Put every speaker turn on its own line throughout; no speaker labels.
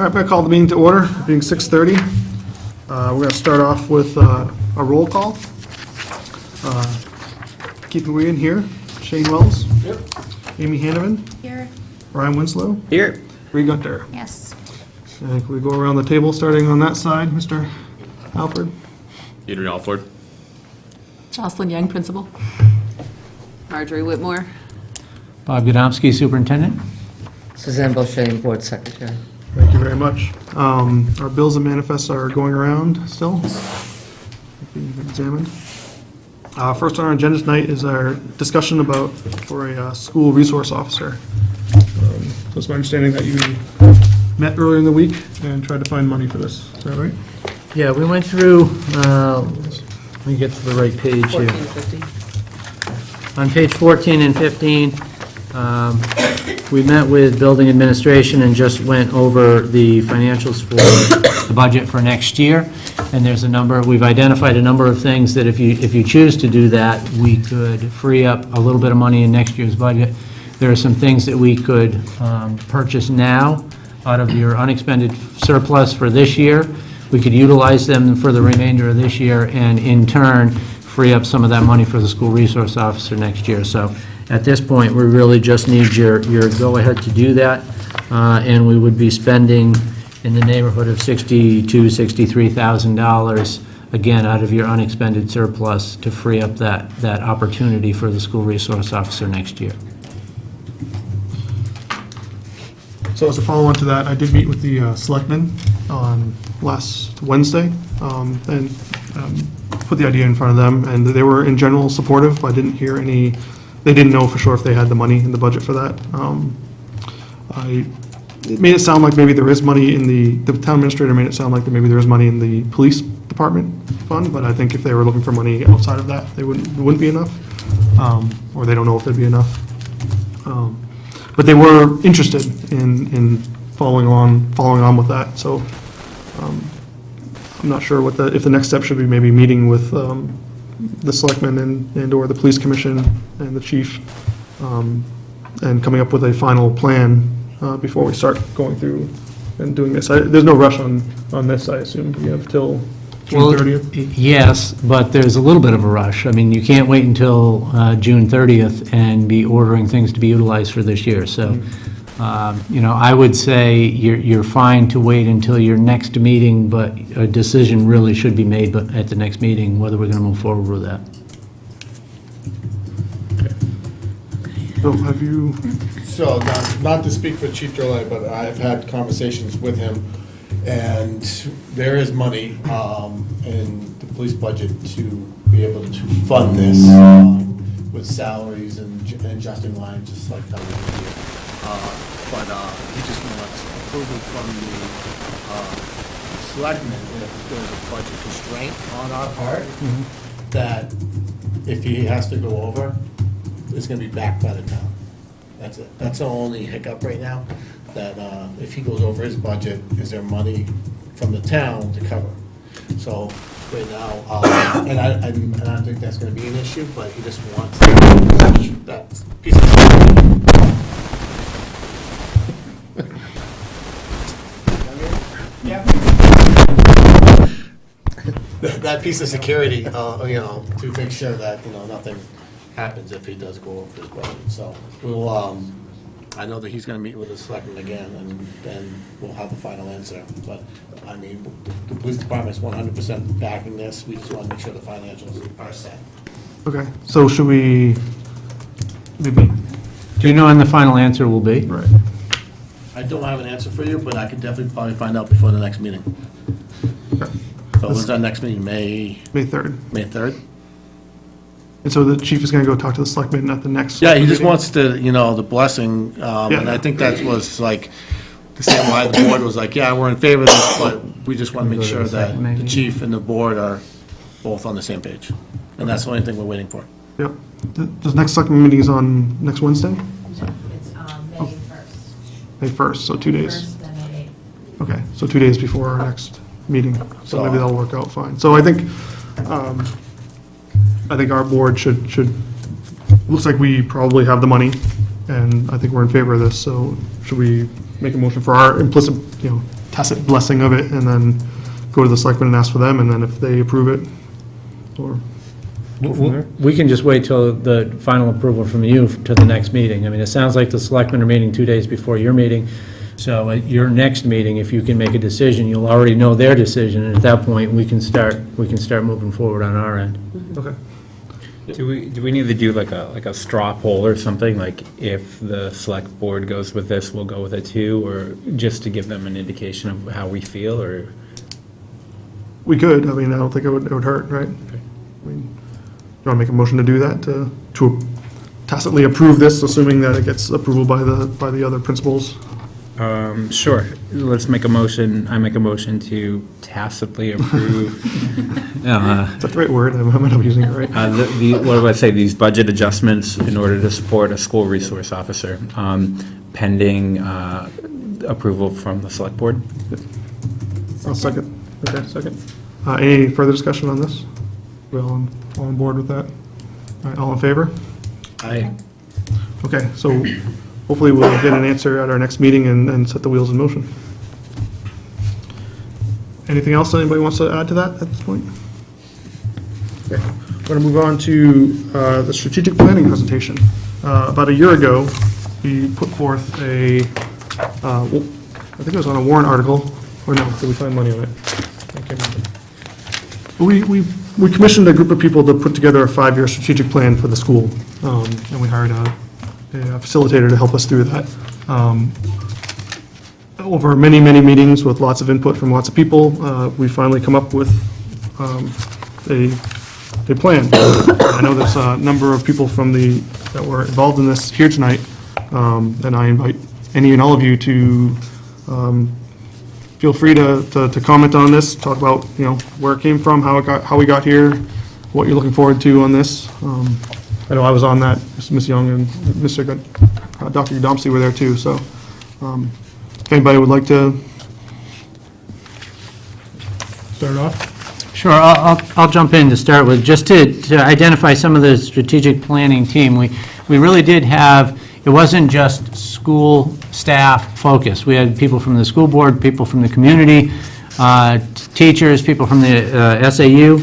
All right, I'm going to call the meeting to order, being 6:30. We're going to start off with a roll call. Keith McGuigan here, Shane Wells. Yep. Amy Hanneman.
Here.
Ryan Winslow.
Here.
Ree Gunter.
Yes.
I think we go around the table, starting on that side, Mr. Alford.
Adrian Alford.
Jocelyn Young, Principal. Marjorie Whitmore.
Bob Godomsky, Superintendent.
Suzanne Beauchene, Board Secretary.
Thank you very much. Our bills and manifests are going around still, being examined. First on our agenda tonight is our discussion for a school resource officer. So it's my understanding that you met earlier in the week and tried to find money for this. Is that right?
Yeah, we went through, let me get to the right page
14,
here.
15.
On page 14 and 15, we met with building administration and just went over the financials for the budget for next year. And there's we've identified a number of things that if you choose to do that, we could free up a little bit of money in next year's budget. There are some things that we could purchase now out of your unexpended surplus for this year. We could utilize them for the remainder of this year and in turn free up some of that money for the school resource officer next year. So at this point, we really just need your go-ahead to do that, and we would be spending in the neighborhood of $62,000 to $63,000, again, out of your unexpended surplus to free up that opportunity for the school resource officer next year.
So as a follow-on to that, I did meet with the selectmen on last Wednesday and put the idea in front of them, and they were in general supportive, but I didn't hear any. They didn't know for sure if they had the money in the budget for that. It made it sound like maybe there is money in the town administrator made it sound like maybe there is money in the police department fund, but I think if they were looking for money outside of that, it wouldn't be enough, or they don't know if there'd be enough. But they were interested in following on with that. So I'm not sure if the next step should be maybe meeting with the selectmen and or the police commission and the chief, and coming up with a final plan before we start going through and doing this. There's no rush on this, I assume. You have till June 30th?
Yes, but there's a little bit of a rush. I mean, you can't wait until June 30th and be ordering things to be utilized for this year. So, I would say you're fine to wait until your next meeting, but a decision really should be made at the next meeting whether we're going to move forward with that.
So have you?
So, not to speak for Chief Jolly, but I've had conversations with him, and there is money in the police budget to be able to fund this with salaries and adjusting lines, just like that we do. But he just wants approval from the selectmen if there's a budget constraint on our part, that if he has to go over, it's gonna be backed by the town. That's it. That's the only hiccup right now, that if he goes over his budget, is there money from the town to cover? So right now, and I don't think that's gonna be an issue, but he just wants that piece of that piece of security, to make sure that, nothing happens if he does go over his budget. So we'll, I know that he's gonna meet with the selectmen again, and then we'll have the final answer. But, I mean, the police department's 100% backing this. We just wanna make sure the financials are set.
Okay, so should we maybe?
Do you know when the final answer will be?
Right.
I don't have an answer for you, but I can definitely probably find out before the next meeting.
Okay.
So when's our next meeting, May
3rd.
3rd?
And so the chief is going to go talk to the selectmen at the next.
Yeah, he just
meeting?
wants the blessing, and I think that was like, understand why the board was like, yeah, we're in favor of this, but we just want to make sure that the chief and the board are both on the same page. And that's the only thing we're waiting for.
Yep. The next selectmen meeting is on next Wednesday?
It's May 1st.
May 1st, so 2 days.
First, then May 8th.
Okay, so 2 days before our next meeting, so
So-
maybe that'll work out fine. So I think our board should, looks like we probably have the money, and I think we're in favor of this, so should we make a motion for our implicit, tacit blessing of it, and then go to the selectmen and ask for them, and then if they approve it, or go from there?
We can just wait till the final approval from you to the next meeting. I mean, it sounds like the selectmen are meeting 2 days before your meeting, so at your next meeting, if you can make a decision, you'll already know their decision, and at that point, we can start moving forward on our end.
Okay.
Do we need to do like a straw poll or something? Like if the select board goes with this, we'll go with it too, or just to give them an indication of how we feel, or?
We could, I mean, I don't think it would hurt, right? I mean, you want to make a motion to do that, to tacitly approve this, assuming that it gets approval by the other principals?
Sure. Let's make a motion. I make a motion to tacitly approve.
Is that the right word? I might not be using it right.
What do I say? These budget adjustments in order to support a school resource officer, pending approval from the select board.
I'll second. Okay, second. Any further discussion on this? We all on board with that? All right, all in favor?
Aye.
Okay, so hopefully we'll get an answer at our next meeting and set the wheels in motion. Anything else anybody wants to add to that at this point? Okay, we're going to move on to the strategic planning presentation. About a year ago, we put forth I think it was on a warrant article, or no, did we find money on it? I can't remember. We commissioned a group of people to put together a 5-year strategic plan for the school, and we hired a facilitator to help us through that. Over many, many meetings with lots of input from lots of people, we finally come up with a plan. I know there's a number of people that were involved in this here tonight, and I invite any and all of you to feel free to comment on this, talk about, where it came from, how we got here, what you're looking forward to on this. I know I was on that, Ms. Young and Dr. Godomsky were there too, so if anybody would like to start off?
Sure, I'll jump in to start with, just to identify some of the strategic planning team. We really did have, it wasn't just school staff focus. We had people from the school board, people from the community, teachers, people from the SAU,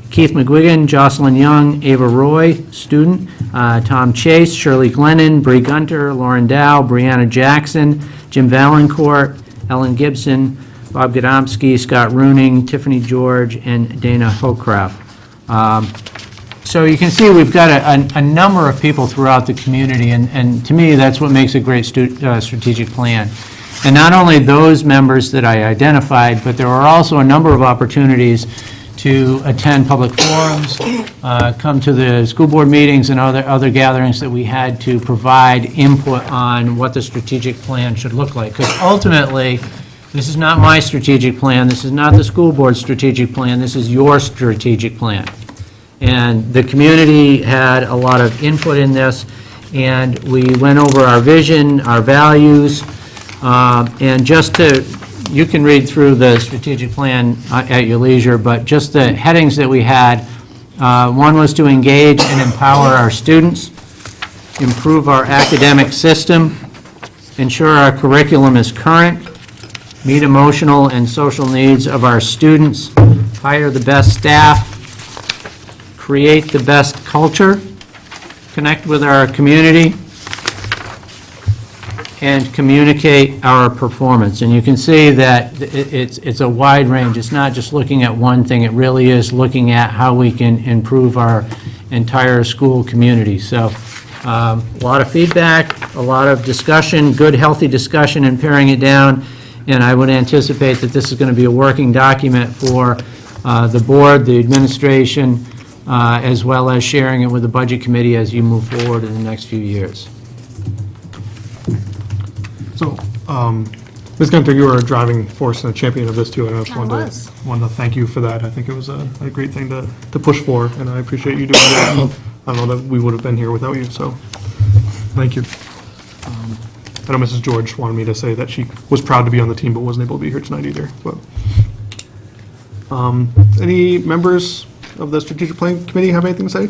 Keith McGuigan, Jocelyn Young, Ava Roy, student, Tom Chase, Shirley Glennon, Bree Gunter, Lauren Dow, Brianna Jackson, Jim Valancourt, Ellen Gibson, Bob Godomsky, Scott Rooning, Tiffany George, and Dana Hocraft. So you can see we've got a number of people throughout the community, and to me, that's what makes a great strategic plan. And not only those members that I identified, but there are also a number of opportunities to attend public forums, come to the school board meetings and other gatherings that we had to provide input on what the strategic plan should look like. Because ultimately, this is not my strategic plan, this is not the school board's strategic plan, this is your strategic plan. And the community had a lot of input in this, and we went over our vision, our values, and just to, you can read through the strategic plan at your leisure, but just the headings that we had, one was to engage and empower our students, improve our academic system, ensure our curriculum is current, meet emotional and social needs of our students, hire the best staff, create the best culture, connect with our community, and communicate our performance. And you can see that it's a wide range. It's not just looking at one thing. It really is looking at how we can improve our entire school community. So a lot of feedback, a lot of discussion, good, healthy discussion and paring it down. And I would anticipate that this is going to be a working document for the board, the administration, as well as sharing it with the budget committee as you move forward in the next few years.
So, Ms. Gunter, you were a driving force and a champion of this too, and I just
I was.
wanted to thank you for that. I think it was a great thing to push for, and I appreciate you doing that. I don't know that we would have been here without you, so thank you. I know Mrs. George wanted me to say that she was proud to be on the team, but wasn't able to be here tonight either. But any members of the strategic plan committee have anything to say?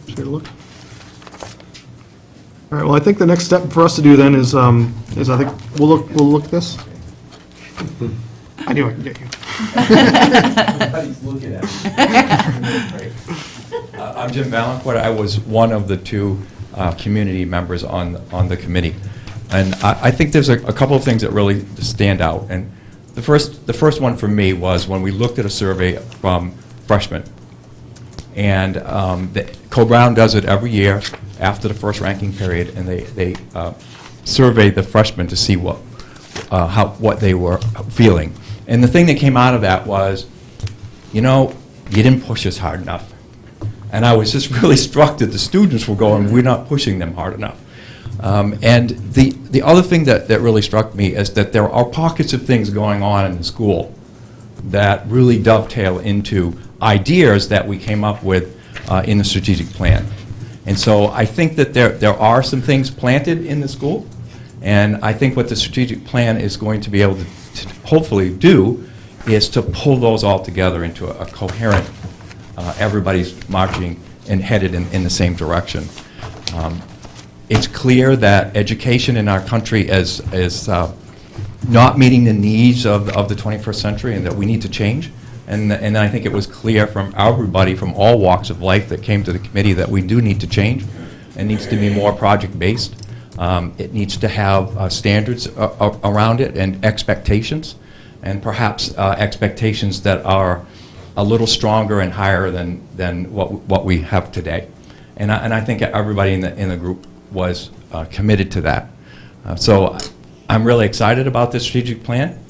Just take a look. All right. Well, I think the next step for us to do then is I think we'll look at this. I knew I could get you.
Everybody's looking at me. I'm Jim Valancourt. I was one of the two community members on the committee. And I think there's a couple of things that really stand out. And the first one for me was when we looked at a survey from freshmen. And Co-Brown does it every year after the first ranking period, and they survey the freshmen to see what they were feeling. And the thing that came out of that was, you didn't push us hard enough. And I was just really struck that the students were going, we're not pushing them hard enough. And the other thing that really struck me is that there are pockets of things going on in the school that really dovetail into ideas that we came up with in the strategic plan. And so I think that there are some things planted in the school, and I think what the strategic plan is going to be able to hopefully do is to pull those all together into a coherent, everybody's marching and headed in the same direction. It's clear that education in our country is not meeting the needs of the 21st century, and that we need to change. And I think it was clear from everybody from all walks of life that came to the committee that we do need to change. It needs to be more project-based. It needs to have standards around it and expectations, and perhaps expectations that are a little stronger and higher than what we have today. And I think everybody in the group was committed to that. So I'm really excited about this strategic plan.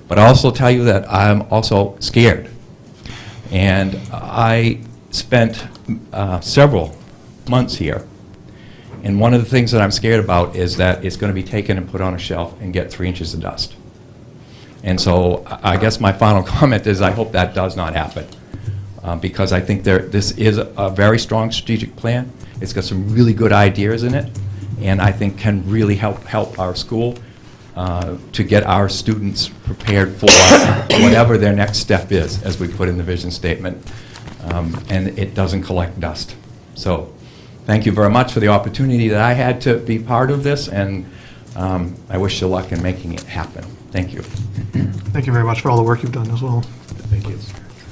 But I also tell you that I'm also scared. And I spent several months here. And one of the things that I'm scared about is that it's going to be taken and put on a shelf and get 3 inches of dust. And so I guess my final comment is I hope that does not happen. Because I think this is a very strong strategic plan. It's got some really good ideas in it. And I think can really help our school to get our students prepared for whatever their next step is, as we put in the vision statement, and it doesn't collect dust. So thank you very much for the opportunity that I had to be part of this, and I wish you luck in making it happen. Thank you.
Thank you very much for all the work you've done as well.
Thank you.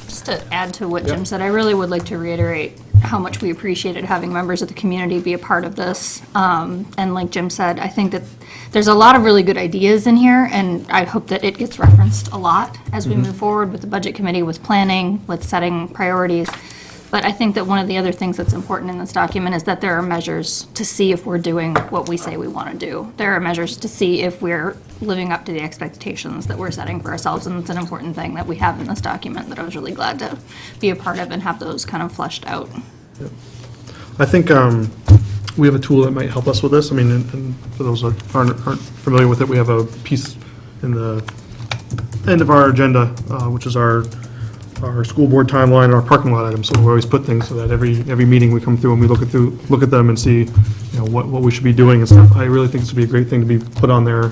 Just to add to what Jim said, I really would like to reiterate how much we appreciated having members of the community be a part of this. And like Jim said, I think that there's a lot of really good ideas in here, and I hope that it gets referenced a lot as we move forward with the budget committee, with planning, with setting priorities. But I think that one of the other things that's important in this document is that there are measures to see if we're doing what we say we want to do. There are measures to see if we're living up to the expectations that we're setting for ourselves, and it's an important thing that we have in this document that I was really glad to be a part of and have those kind of fleshed out.
I think we have a tool that might help us with this. I mean, and for those that aren't familiar with it, we have a piece in the end of our agenda, which is our school board timeline and our parking lot items. So we always put things so that every meeting we come through and we look at them and see, what we should be doing and stuff. I really think this would be a great thing to be put on there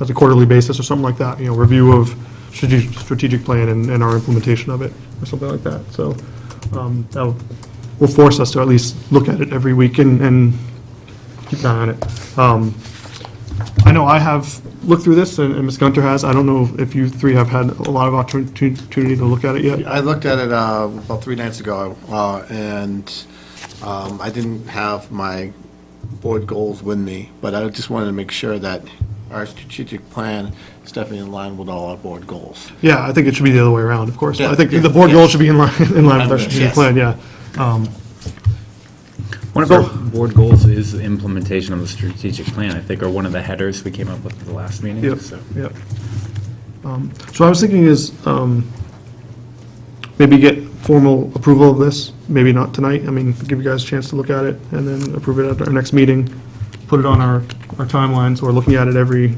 as a quarterly basis or something like that. Review of strategic plan and our implementation of it or something like that. So that will force us to at least look at it every week and keep an eye on it. I know I have looked through this, and Ms. Gunter has. I don't know if you three have had a lot of opportunity to look at it yet.
I looked at it about 3 nights ago, and I didn't have my board goals with me, but I just wanted to make sure that our strategic plan is definitely in line with all our board goals.
Yeah, I think it should be the other way around, of course.
Yeah,
I think
yeah,
the board
yes.
goals should be in line with our strategic
Yes.
plan, yeah.
One of our board goals is the implementation of the strategic plan, I think, or one of the headers we came up with at the last meeting.
Yep,
So.
yep. So I was thinking is maybe get formal approval of this, maybe not tonight. I mean, give you guys a chance to look at it and then approve it at our next meeting. Put it on our timeline, so we're looking at it every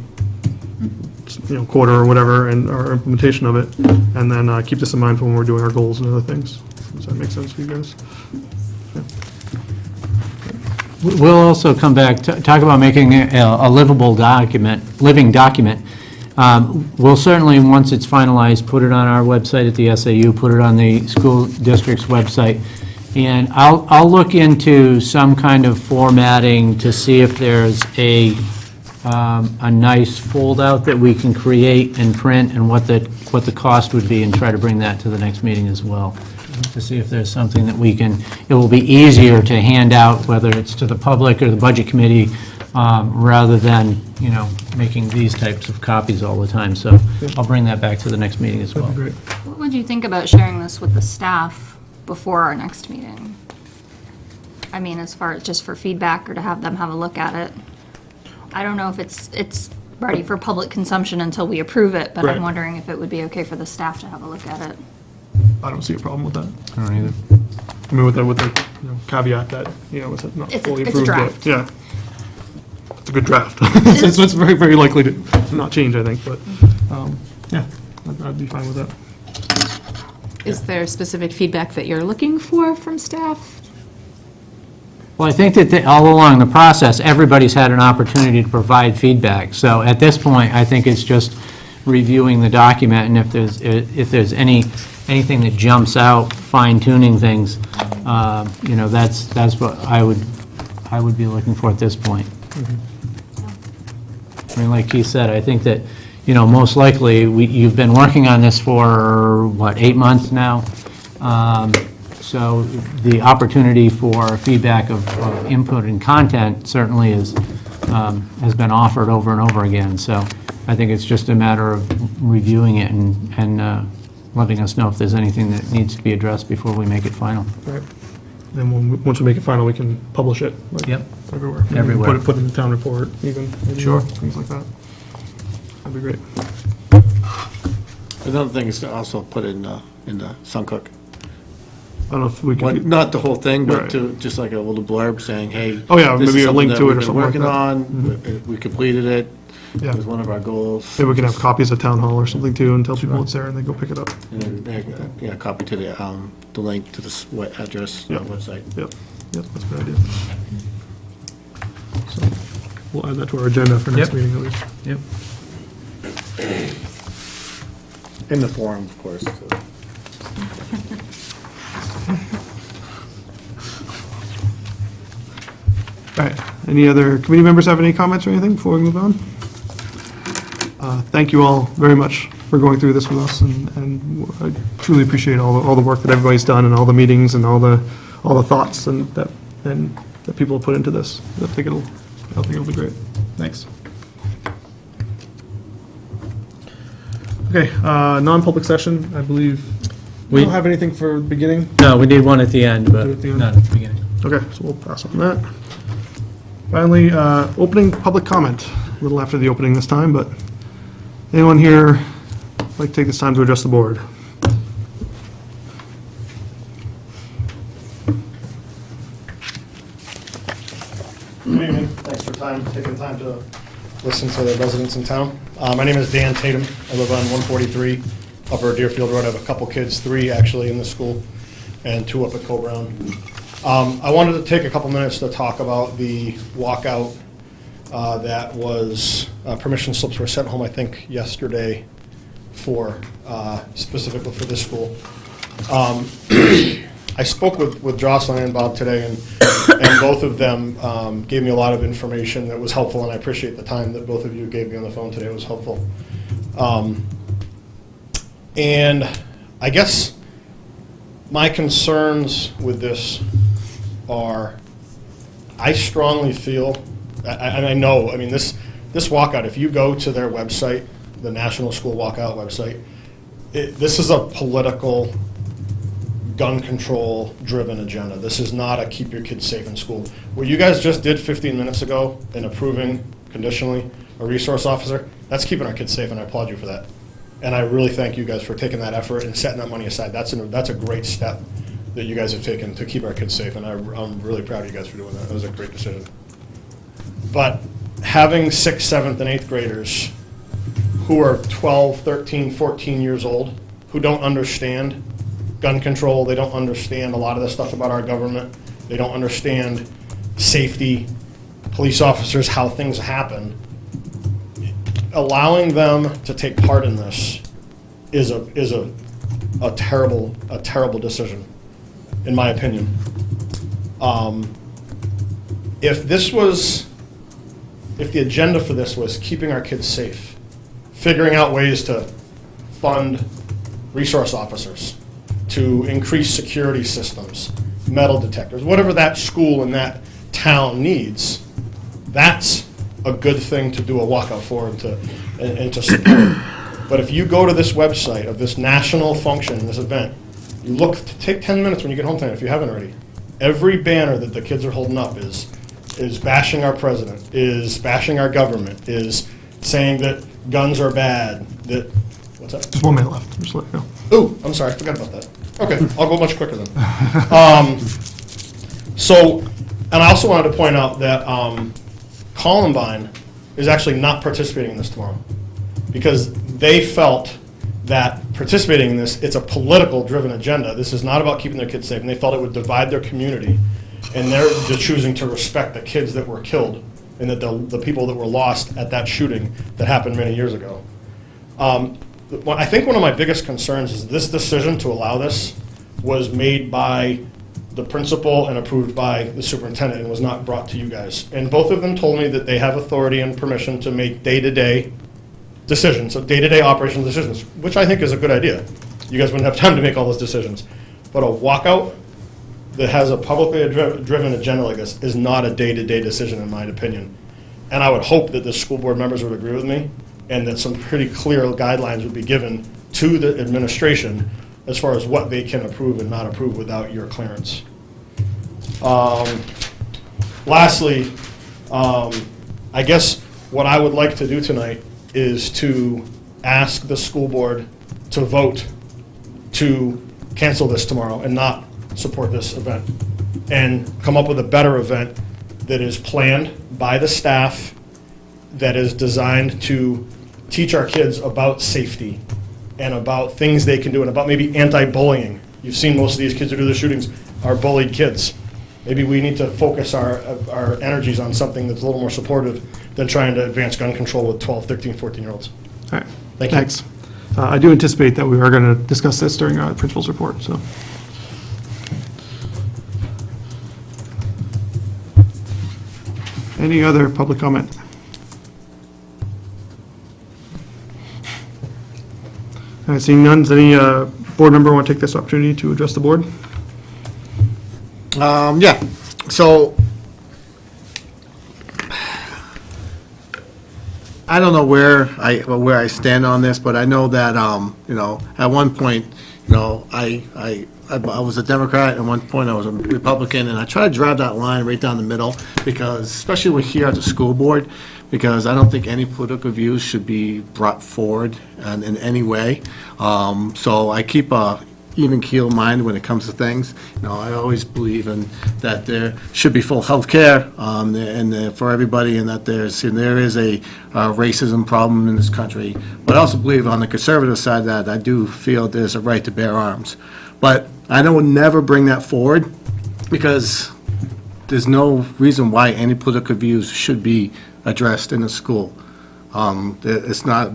quarter or whatever, and our implementation of it, and then keep this in mind for when we're doing our goals and other things. Does that make sense for you guys?
We'll also come back, talk about making a livable document, living document. We'll certainly, once it's finalized, put it on our website at the SAU, put it on the school district's website, and I'll look into some kind of formatting to see if there's a nice foldout that we can create and print, and what the cost would be, and try to bring that to the next meeting as well, to see if there's something that we can, it will be easier to hand out, whether it's to the public or the budget committee, rather than, making these types of copies all the time. So I'll bring that back to the next meeting as well.
That'd be great.
What would you think about sharing this with the staff before our next meeting? I mean, as far as just for feedback, or to have them have a look at it. I don't know if it's ready for public consumption until we approve it, but
Right.
I'm wondering if it would be okay for the staff to have a look at it.
I don't see a problem with that.
I don't either.
I mean, with the caveat that, it's not
It's a-
fully
it's a
approved yet.
draft.
Yeah. It's a good draft. So it's very, very likely to not change, I think, but, yeah, I'd be fine with that.
Is there specific feedback that you're looking for from staff?
Well, I think that all along the process, everybody's had an opportunity to provide feedback. So at this point, I think it's just reviewing the document, and if there's anything that jumps out, fine-tuning things, that's what I would be looking for at this point. I mean, like Keith said, I think that, most likely, you've been working on this for, 8 months now? So the opportunity for feedback of input and content certainly has been offered over and over again. So I think it's just a matter of reviewing it and letting us know if there's anything that needs to be addressed before we make it final.
Right. Then once we make it final, we can publish it. like,
Yep.
Everywhere. Maybe
Everywhere.
Put it in the town report, even. maybe,
Sure.
Things like that. That'd be great.
Another thing is to also put in the Suncook.
I don't know if we could.
Not the whole thing,
Right.
but to, just like a little blurb saying, hey.
Oh, yeah,
this is
maybe a
something
link
that
to it
we've
or
been
something like
working
that.
on, we completed it,
Yeah.
it was one of our goals.
Maybe we can have copies at town hall or something too, and tell people it's there and they go pick it up.
And then, yeah, copy to the link to the address,
Yeah.
website.
Yep, that's a good idea. So we'll add that to our agenda for next
Yep.
meeting at least.
Yep.
In the forum, of course. so.
All right, any other committee members have any comments or anything before we move on? Thank you all very much for going through this with us, and I truly appreciate all the work that everybody's done, and all the meetings, and all the thoughts and that people have put into this. I think it'll be great. Thanks. Okay, non-public session, I believe. We don't have anything for the beginning?
No, we need one at the end, but
Do it at the end?
not at the beginning.
Okay, so we'll pass on that. Finally, opening public comment, a little after the opening this time, but anyone here like to take this time to address the board?
Good evening. Thanks for taking the time to listen to the residents in town. My name is Dan Tatum. I live on 143 Upper Deerfield Road. I have a couple kids, 3 actually in the school, and 2 up at Co-Brown. I wanted to take a couple minutes to talk about the walkout that was, permission slips were sent home, I think, yesterday for, specifically for this school. I spoke with Jocelyn and Bob today, and both of them gave me a lot of information that was helpful, and I appreciate the time that both of you gave me on the phone today. It was helpful. And I guess my concerns with this are, I strongly feel, and I know, I mean, this walkout, if you go to their website, the National School Walkout website, this is a political, gun control driven agenda. This is not a keep your kids safe in school. What you guys just did 15 minutes ago in approving conditionally a resource officer, that's keeping our kids safe, and I applaud you for that. And I really thank you guys for taking that effort and setting that money aside. That's a great step that you guys have taken to keep our kids safe, and I'm really proud of you guys for doing that. That was a great decision. But having 6th, 7th, and 8th graders who are 12, 13, 14 years old, who don't understand gun control, they don't understand a lot of the stuff about our government, they don't understand safety, police officers, how things happen. Allowing them to take part in this is a terrible decision, in my opinion. If the agenda for this was keeping our kids safe, figuring out ways to fund resource officers, to increase security systems, metal detectors, whatever that school in that town needs, that's a good thing to do a walkout for and to support. But if you go to this website of this national function, this event, you look, take 10 minutes when you get home tonight, if you haven't already. Every banner that the kids are holding up is bashing our president, is bashing our government, is saying that guns are bad, that, what's that?
Just 1 minute left, just let it go.
Ooh, I'm sorry, I forgot about that. Okay, I'll go much quicker then. And I also wanted to point out that Columbine is actually not participating in this tomorrow because they felt that participating in this, it's a political-driven agenda. This is not about keeping their kids safe, and they felt it would divide their community. And they're just choosing to respect the kids that were killed and that the people that were lost at that shooting that happened many years ago. I think one of my biggest concerns is this decision to allow this was made by the principal and approved by the superintendent and was not brought to you guys. And both of them told me that they have authority and permission to make day-to-day decisions, so day-to-day operational decisions, which I think is a good idea. You guys wouldn't have time to make all those decisions. But a walkout that has a publicly driven agenda like this is not a day-to-day decision, in my opinion. And I would hope that the school board members would agree with me and that some pretty clear guidelines would be given to the administration as far as what they can approve and not approve without your clearance. Lastly, I guess what I would like to do tonight is to ask the school board to vote to cancel this tomorrow and not support this event and come up with a better event that is planned by the staff, that is designed to teach our kids about safety and about things they can do and about maybe anti-bullying. You've seen most of these kids who do the shootings are bullied kids. Maybe we need to focus our energies on something that's a little more supportive than trying to advance gun control with 12, 13, 14-year-olds.
All right,
Thank you.
thanks. I do anticipate that we are going to discuss this during our principal's report, so. Any other public comment? All right, seeing none, does any board member want to take this opportunity to address the board?
Yeah, so I don't know where I stand on this, but I know that, at one point, I was a Democrat, at one point I was a Republican, and I try to drive that line right down the middle, because, especially we're here at the school board, because I don't think any political views should be brought forward in any way. So I keep a even keel mind when it comes to things. I always believe in that there should be full health care for everybody, and that there is a racism problem in this country. But I also believe on the conservative side that I do feel there's a right to bear arms. But I would never bring that forward, because there's no reason why any political views should be addressed in a school. It's not.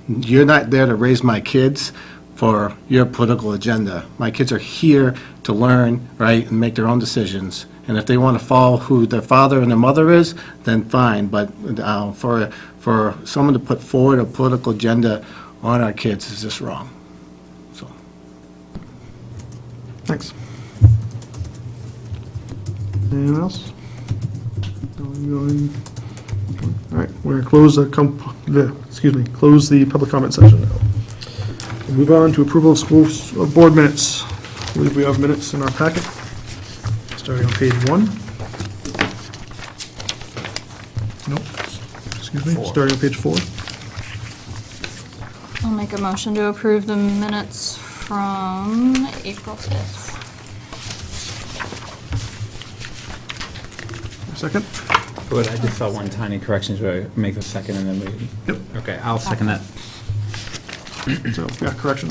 You're not there to raise my kids for your political agenda. My kids are here to learn, right, and make their own decisions. And if they want to follow who their father and their mother is, then fine. But for someone to put forward a political agenda on our kids is just wrong. So,
Thanks. Anyone else? All right, we're going to close close the public comment session now. We'll move on to approval of school board minutes. I believe we have minutes in our packet, starting on page 1. Nope, excuse me, starting on page 4.
I'll make a motion to approve the minutes from April 5th.
Second?
Good, I just saw one tiny correction, should I make a second and then we?
Yep.
Okay, I'll second that.
So, yeah, correction.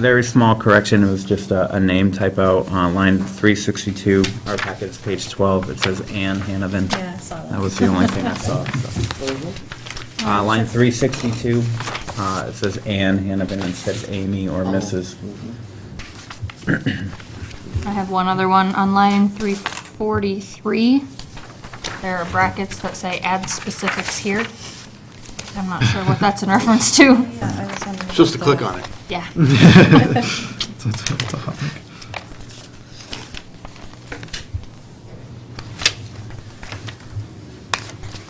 Very small correction, it was just a name typo on line 362, our packet is page 12, it says Ann Hanovan.
Yeah, I saw that.
That was the only thing I saw. So. Line 362, it says Ann Hanovan instead of Amy or Mrs.
I have one other one on line 343. There are brackets that say add specifics here. I'm not sure what that's in reference to.
Just to click on it.
Yeah.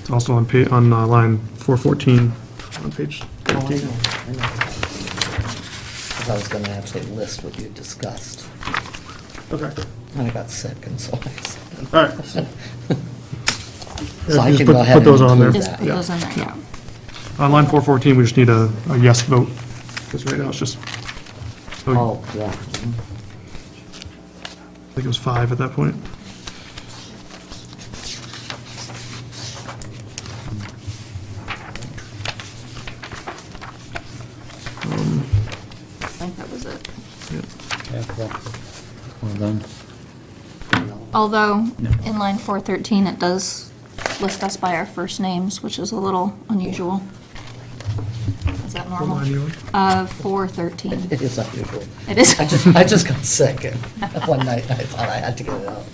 It's also on line 414 on page
Oh, I
13.
know, I know. 'Cause I was gonna actually list what you discussed,
Okay,
and I got sick, and so
all right.
so
Yeah,
I
just
can
put-
go ahead
put those
and
on there.
include
Just
that.
put
Yeah.
those in there, yeah.
On line 414, we just need a yes vote, because right now it's just, I
Oh, yeah.
think it was 5 at that point.
I think that was it.
Yeah, cool. Well done.
Although, in line 413, it does list us by our first names, which is a little unusual. Is that
What
normal?
line are you on?
413.
It is unusual.
It is.
I just got sick, and one night I thought I had to get it out.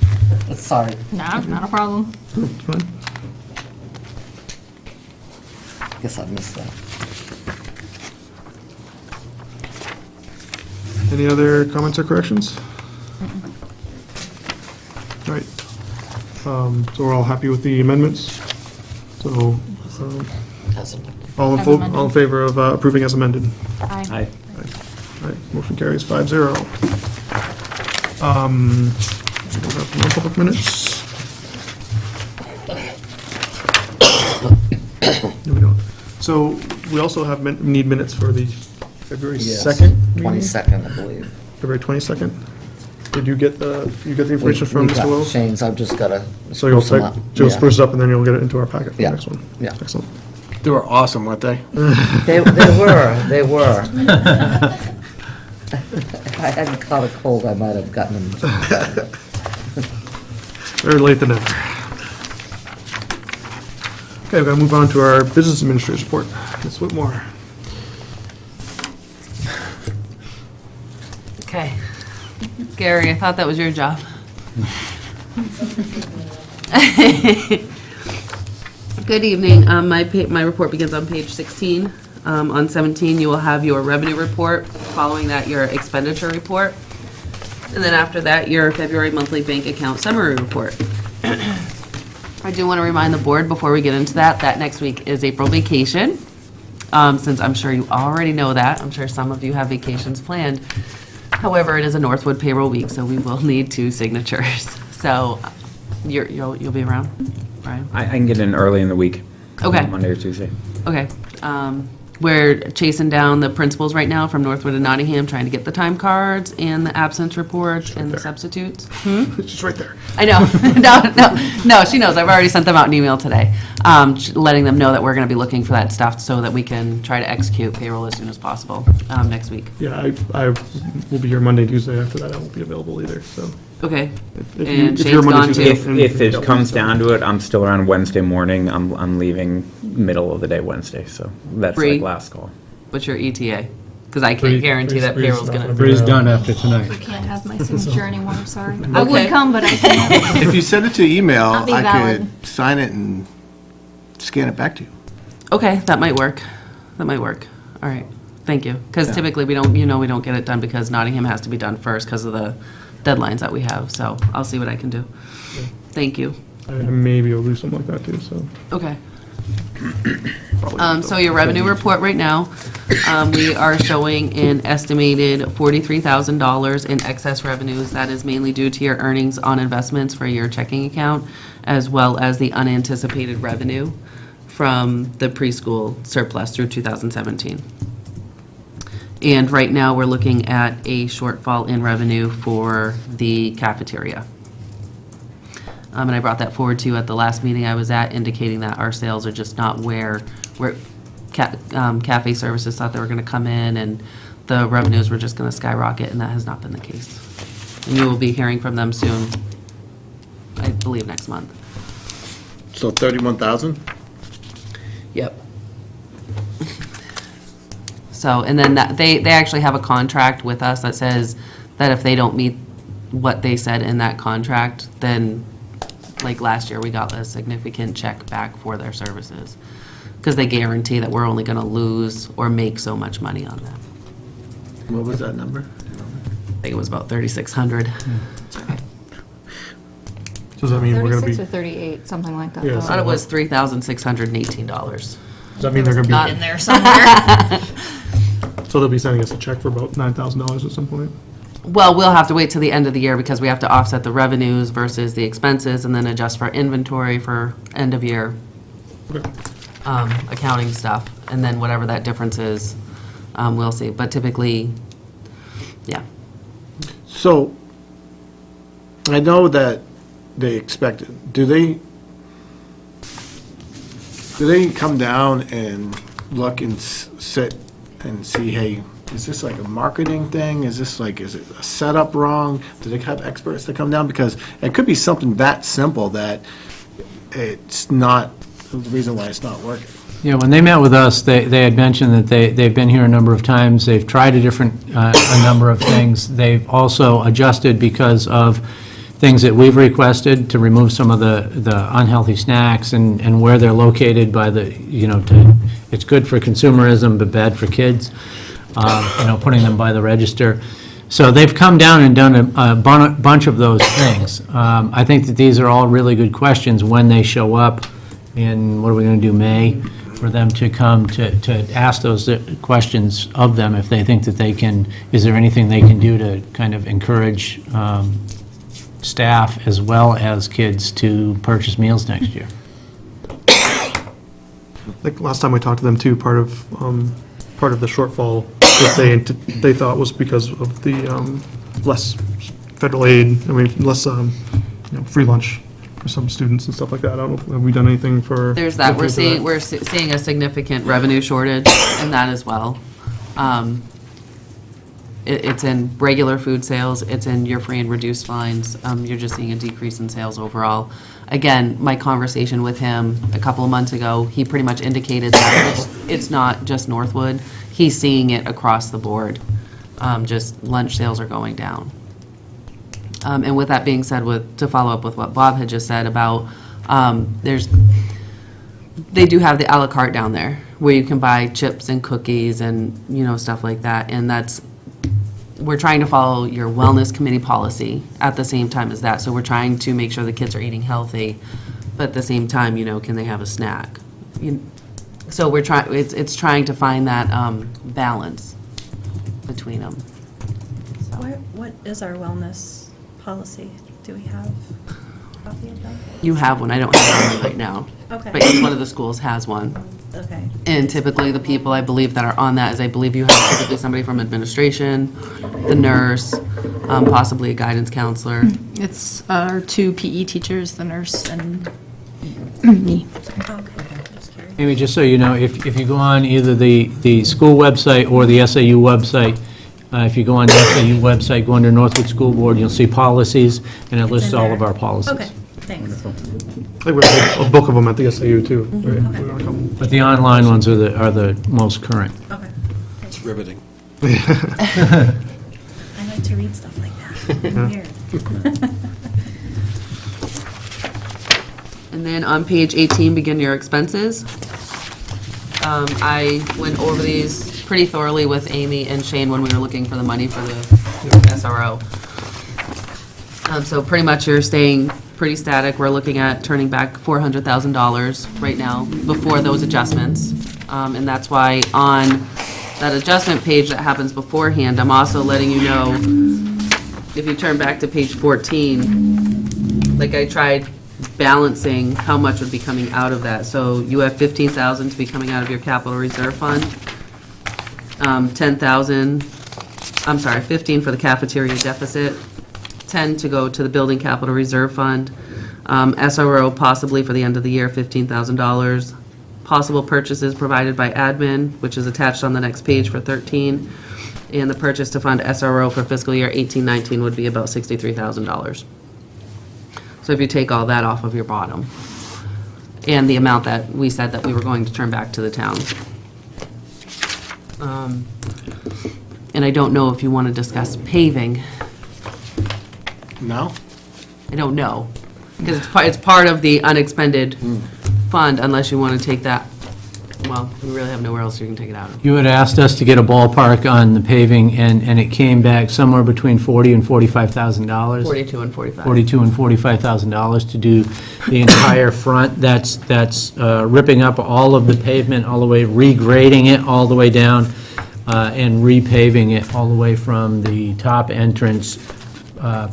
Sorry.
No, not a problem.
It's fine.
Guess I missed that.
Any other comments or corrections? All right. So we're all happy with the amendments? So,
Hasn't.
all
As amended.
in favor of approving as amended?
Aye.
Hi.
All right, motion carries 5-0. We'll have non-public minutes. No, we don't. So we also have, need minutes for the February
Yes.
2nd meeting?
22nd, I believe.
February 22nd? Did you get the information from
We
Mr.
got
Wells?
Shane's, I've just gotta.
So you'll
spruce 'em
take,
up.
you'll
Yeah.
spruce it up and then you'll get it into our packet for the
Yeah.
next one?
Yeah.
Excellent.
They were awesome, weren't they?
They were. If I hadn't caught a cold, I might have gotten them.
Better late than never. Okay, we're gonna move on to our business administrator's report. Ms. Whitmore.
Okay. Gary, I thought that was your job. Good evening. My report begins on page 16. On 17, you will have your revenue report. Following that, your expenditure report. And then after that, your February monthly bank account summary report. I do want to remind the board before we get into that next week is April vacation. Since I'm sure you already know that, I'm sure some of you have vacations planned. However, it is a Northwood payroll week, so we will need 2 signatures. So you'll be around, Brian?
I can get in early in the week.
Okay.
Monday or Tuesday.
Okay. We're chasing down the principals right now from Northwood and Nottingham, trying to get the time cards and the absence reports and the substitutes.
It's just right there.
I know. No, she knows. I've already sent them out an email today, letting them know that we're going to be looking for that stuff so that we can try to execute payroll as soon as possible next week.
Yeah, I will be here Monday, Tuesday. After that, I won't be available either, so.
Okay.
If you-
And
if you're
Shane's
Monday,
gone
Tuesday,
too.
If it comes down to it, I'm still around Wednesday morning. I'm leaving middle of the day Wednesday, so that's
Free.
like last call.
What's your ETA? Because I can't guarantee that
Bree's
payroll's
not
going to.
Bree's done after tonight.
I can't have my signature anymore, sorry. I would
Okay.
come, but I can't.
If you send it to email,
Not be
I
valid.
could sign it and scan it back to you.
Okay, that might work. That might work. All right. Thank you. Because typically we don't get it done because Nottingham has to be done first because of the deadlines that we have. So I'll see what I can do. Thank you.
I maybe will do something like that too, so.
Okay.
probably
So your revenue report right now, we are showing an estimated $43,000 in excess revenues. That is mainly due to your earnings on investments for your checking account, as well as the unanticipated revenue from the preschool surplus through 2017. And right now, we're looking at a shortfall in revenue for the cafeteria. And I brought that forward to you at the last meeting I was at, indicating that our sales are just not where cafe services thought they were going to come in, and the revenues were just going to skyrocket, and that has not been the case. And you will be hearing from them soon, I believe next month.
So 31,000?
Yep. So, and then they actually have a contract with us that says that if they don't meet what they said in that contract, then, like last year, we got a significant check back for their services. Because they guarantee that we're only going to lose or make so much money on them.
What was that number?
I think it was about 3,600.
So does that mean we're gonna be,
36 or 38, something like that.
Yeah,
though.
I thought it was $3,618.
does that mean they're gonna
Not
be,
in there somewhere.
so they'll be sending us a check for about $9,000 at some point?
Well, we'll have to wait till the end of the year because we have to offset the revenues versus the expenses and then adjust for inventory for end of year
Okay.
accounting stuff. And then whatever that difference is, we'll see. But typically, yeah.
So, I know that they expect, do they come down and look and sit and see, hey, is this like a marketing thing? Is it a setup wrong? Do they have experts that come down? Because it could be something that simple that it's not the reason why it's not working.
Yeah, when they met with us, they had mentioned that they've been here a number of times, they've tried a number of things. They've also adjusted because of things that we've requested to remove some of the unhealthy snacks and where they're located by it's good for consumerism, but bad for kids, putting them by the register. So they've come down and done a bunch of those things. I think that these are all really good questions when they show up in, what are we going to do, May, for them to come to ask those questions of them if they think that they can, is there anything they can do to kind of encourage staff as well as kids to purchase meals next year.
Like last time we talked to them too, part of the shortfall that they thought was because of the less federal aid, less free lunch for some students and stuff like that. I don't know, have we done anything for?
There's that. We're seeing a significant revenue shortage in that as well. It's in regular food sales, it's in your free and reduced lines. You're just seeing a decrease in sales overall. Again, my conversation with him a couple of months ago, he pretty much indicated that it's not just Northwood. He's seeing it across the board. Just lunch sales are going down. And with that being said, to follow up with what Bob had just said about, they do have the a la carte down there where you can buy chips and cookies and, stuff like that. And we're trying to follow your wellness committee policy at the same time as that. So we're trying to make sure the kids are eating healthy, but at the same time, can they have a snack? So we're trying, it's trying to find that balance between them.
What is our wellness policy? Do we have a copy of that?
You have one, I don't have one right now.
Okay.
But each one of the schools has one.
Okay.
And typically, the people I believe that are on that is I believe you have typically somebody from administration, the nurse, possibly a guidance counselor.
It's our 2 PE teachers, the nurse and me. Okay. Just curious.
Amy, just so you know, if you go on either the school website or the SAU website, if you go on the SAU website, go under Northwood School Board, you'll see policies, and it lists all of our policies.
Okay, thanks.
I think we have a book of them at the SAU too. Right?
But the online ones are the most current.
Okay.
It's riveting.
I like to read stuff like that. I'm weird.
And then on page 18, begin your expenses. I went over these pretty thoroughly with Amy and Shane when we were looking for the money for the SRO. So pretty much you're staying pretty static. We're looking at turning back $400,000 right now before those adjustments. And that's why on that adjustment page that happens beforehand, I'm also letting you know, if you turn back to page 14, like I tried balancing how much would be coming out of that. So you have $15,000 to be coming out of your capital reserve fund. 15 for the cafeteria deficit, 10 to go to the building capital reserve fund, SRO possibly for the end of the year, $15,000. Possible purchases provided by admin, which is attached on the next page for 13. And the purchase to fund SRO for fiscal year 18-19 would be about $63,000. So if you take all that off of your bottom, and the amount that we said that we were going to turn back to the town. And I don't know if you want to discuss paving.
No?
I don't know, because it's part of the unexpended fund, unless you want to take that, well, we really have nowhere else you can take it out of.
You had asked us to get a ballpark on the paving, and it came back somewhere between $40,000 and $45,000.
42 and 45.
$42,000 and $45,000 to do the entire front. That's ripping up all of the pavement, all the way, regrading it all the way down, and repaving it all the way from the top entrance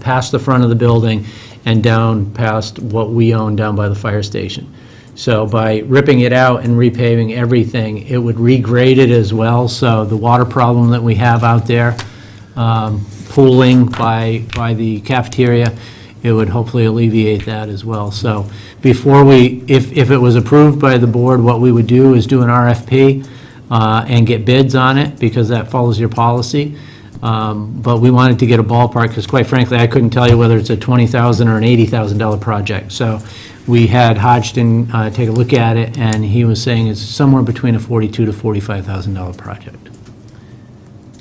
past the front of the building and down past what we own down by the fire station. So by ripping it out and repaving everything, it would regrade it as well. So the water problem that we have out there, pooling by the cafeteria, it would hopefully alleviate that as well. So before if it was approved by the board, what we would do is do an RFP and get bids on it, because that follows your policy. But we wanted to get a ballpark, because quite frankly, I couldn't tell you whether it's a $20,000 or an $80,000 project. So we had Hodgson take a look at it, and he was saying it's somewhere between a $42,000 to $45,000 project.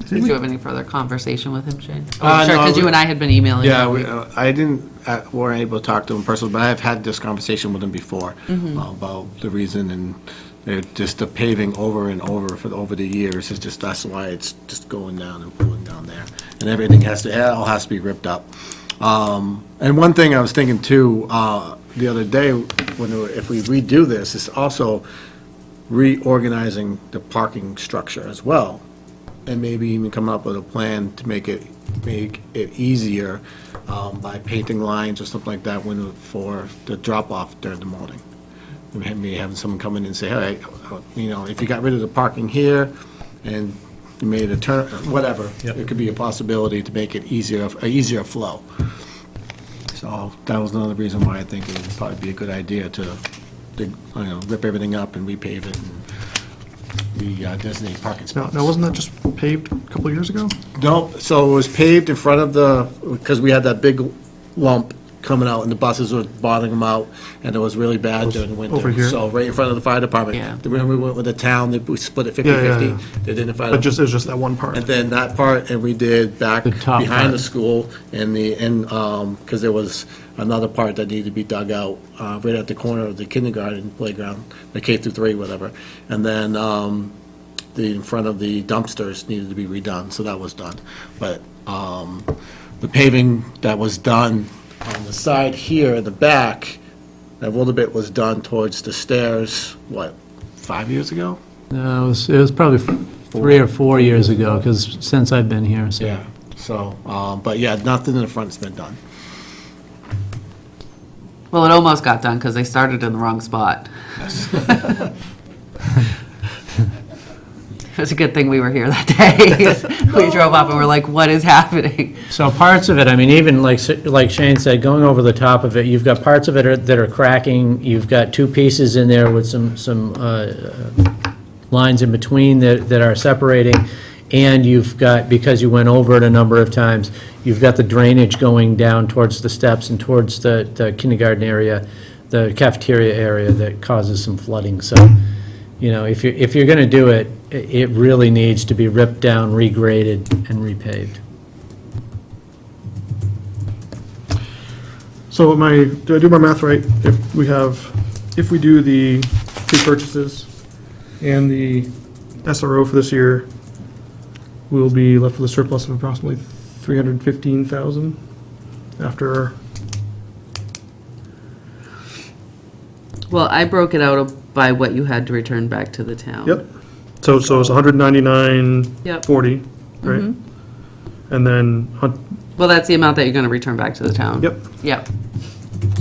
Did you have any further conversation with him, Shane? Sure,
No,
because you and I had been emailing.
Yeah,
him.
I weren't able to talk to him personally, but I've had this conversation with him before about the reason, and just the paving over and over over the years is just, that's why it's just going down and pulling down there, and everything all has to be ripped up. And one thing I was thinking too, the other day, if we redo this, is also reorganizing the parking structure as well, and maybe even come up with a plan to make it easier by painting lines or something like that for the drop-off during the morning. Maybe having someone come in and say, hey, if you got rid of the parking here and you made a turn, whatever, it could be a possibility to make it easier flow. So that was another reason why I think it would probably be a good idea to rip everything up and repave it and designate parking spots.
Now, wasn't that just paved a couple of years ago?
No, so it was paved in front of because we had that big lump coming out, and the buses were bottoming them out, and it was really bad during the winter.
Over here?
So right in front of the fire department.
Yeah.
Remember we went with the town, we split it 50/50?
Yeah.
They did the fire.
But it was just that one part.
And then that part, and we did back
The top part.
behind the school, and because there was another part that needed to be dug out, right at the corner of the kindergarten playground, the K through 3, whatever. And then in front of the dumpsters needed to be redone, so that was done. But the paving that was done on the side here in the back, that little bit was done towards the stairs, 5 years ago?
No, it was probably 3 or 4 years ago, because since I've been here, so.
Yeah, so, but yeah, nothing in the front's been done.
Well, it almost got done because they started in the wrong spot. It was a good thing we were here that day. We drove up and we're like, what is happening?
So parts of it, I mean, even like Shane said, going over the top of it, you've got parts of it that are cracking, you've got two pieces in there with some lines in between that are separating, and you've got, because you went over it a number of times, you've got the drainage going down towards the steps and towards the kindergarten area, the cafeteria area that causes some flooding. So, if you're going to do it, it really needs to be ripped down, regraded, and repaved.
So do I do my math right? If we do the pre-purchases and the SRO for this year, we'll be left with a surplus of approximately $315,000 after.
Well, I broke it out by what you had to return back to the town.
Yep. So it's 199.40, right? And then,
Well, that's the amount that you're going to return back to the town.
Yep.
Yep.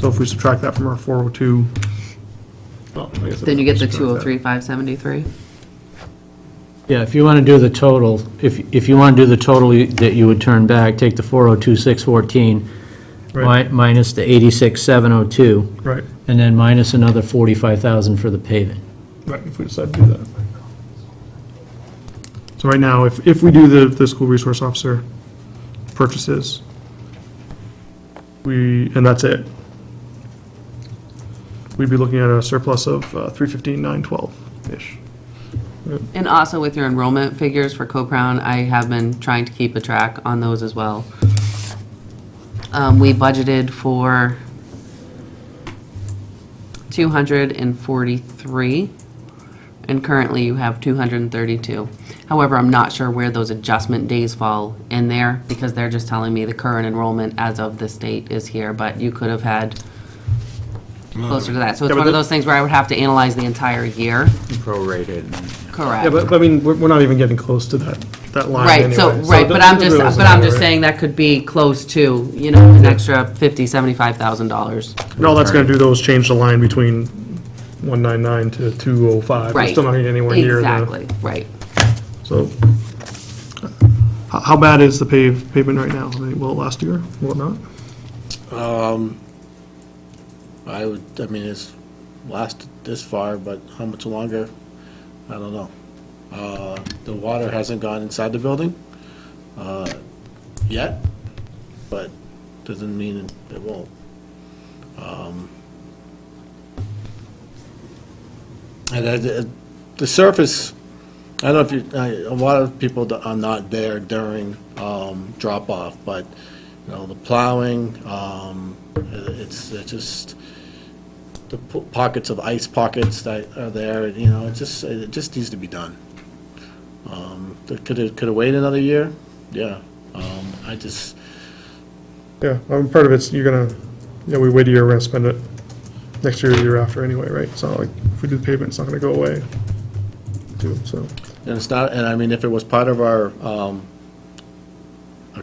so if we subtract that from our 402, well, I guess
Then you get the
subtract that.
203,573.
Yeah, if you want to do the total, if you want to do the total that you would turn back, take the 402,614,
Right.
minus the 86,702,
Right,
and then minus another 45,000 for the paving.
right, if we decide to do that. So right now, if we do the school resource officer purchases, and that's it, we'd be looking at a surplus of 315,912-ish.
And also with your enrollment figures for Co-Brown, I have been trying to keep a track on those as well. We budgeted for 243, and currently you have 232. However, I'm not sure where those adjustment days fall in there, because they're just telling me the current enrollment as of this date is here, but you could have had closer to that. So it's
Yeah, but
one of
the-
those things where I would have to analyze the entire year.
Prorated.
Correct.
Yeah, but I mean, we're not even getting close to that line
Right,
anyway.
so, right, but I'm just, saying that could be close to, an extra $50,000, $75,000.
And all that's gonna do, though, is change the line between 199 to 205. We're
Right.
still not gonna get anywhere near the.
Exactly, right.
So, how bad is the pavement right now? I mean, will it last year, will it not?
I mean, it's lasted this far, but how much longer? I don't know. The water hasn't gone inside the building, yet, but doesn't mean it won't. And the surface, I don't know if a lot of people are not there during drop-off, but, the plowing, it's just the pockets of ice pockets that are there, it just needs to be done. Could it wait another year? Yeah.
Yeah, part of it's, you're gonna, we wait a year, we're gonna spend it next year or the year after anyway, right? It's not like, if we do the pavement, it's not gonna go away, too, so.
And it's not, and I mean, if it was part of our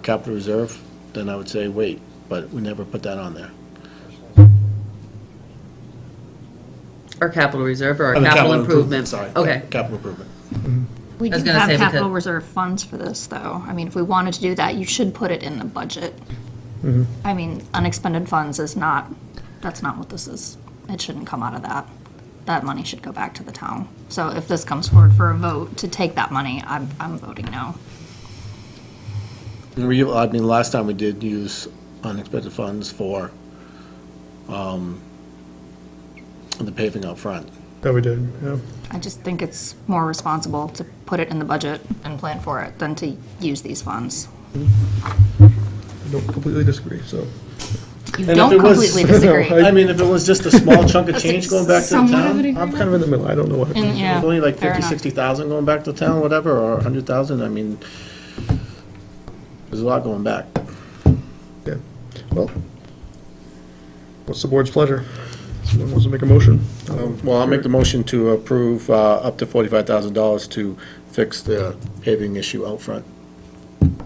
capital reserve, then I would say wait, but we never put that on there.
Our capital reserve or our
I mean,
capital improvement?
Sorry.
Okay.
Capital improvement.
We
I was
do
gonna
have
say because-
capital reserve funds for this, though. I mean, if we wanted to do that, you should put it in the budget. I mean, unexpended funds is not, that's not what this is. It shouldn't come out of that. That money should go back to the town. So if this comes forward for a vote to take that money, I'm voting no.
I mean, last time we did use unexpected funds for the paving out front.
Yeah, we did, yeah.
I just think it's more responsible to put it in the budget and plan for it than to use these funds.
I don't completely disagree, so.
You
And
don't
if it was-
completely disagree.
I mean, if it was just a small chunk of change going back to the
Somewhat of
town,
an
I'm kind of in the middle, I don't know what.
And, yeah,
it's only like
fair
50,
enough.
60,000 going back to the town, whatever, or 100,000, I mean, there's a lot going back.
Yeah, well, what's the board's pleasure? Someone wants to make a motion?
Well, I'll make the motion to approve up to $45,000 to fix the paving issue out front.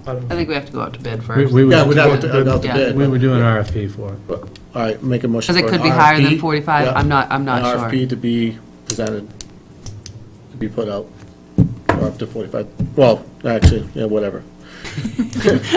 I think we have to go out to bid first.
We
Yeah,
would,
we'd have to go out to
Yeah.
bid.
we would do an RFP for it.
All right, make a motion
Because
for
it
an
could be higher than
RFP.
45,
Yeah.
I'm not
An
sure.
RFP to be presented, to be put out, or up to 45, well, actually, yeah, whatever.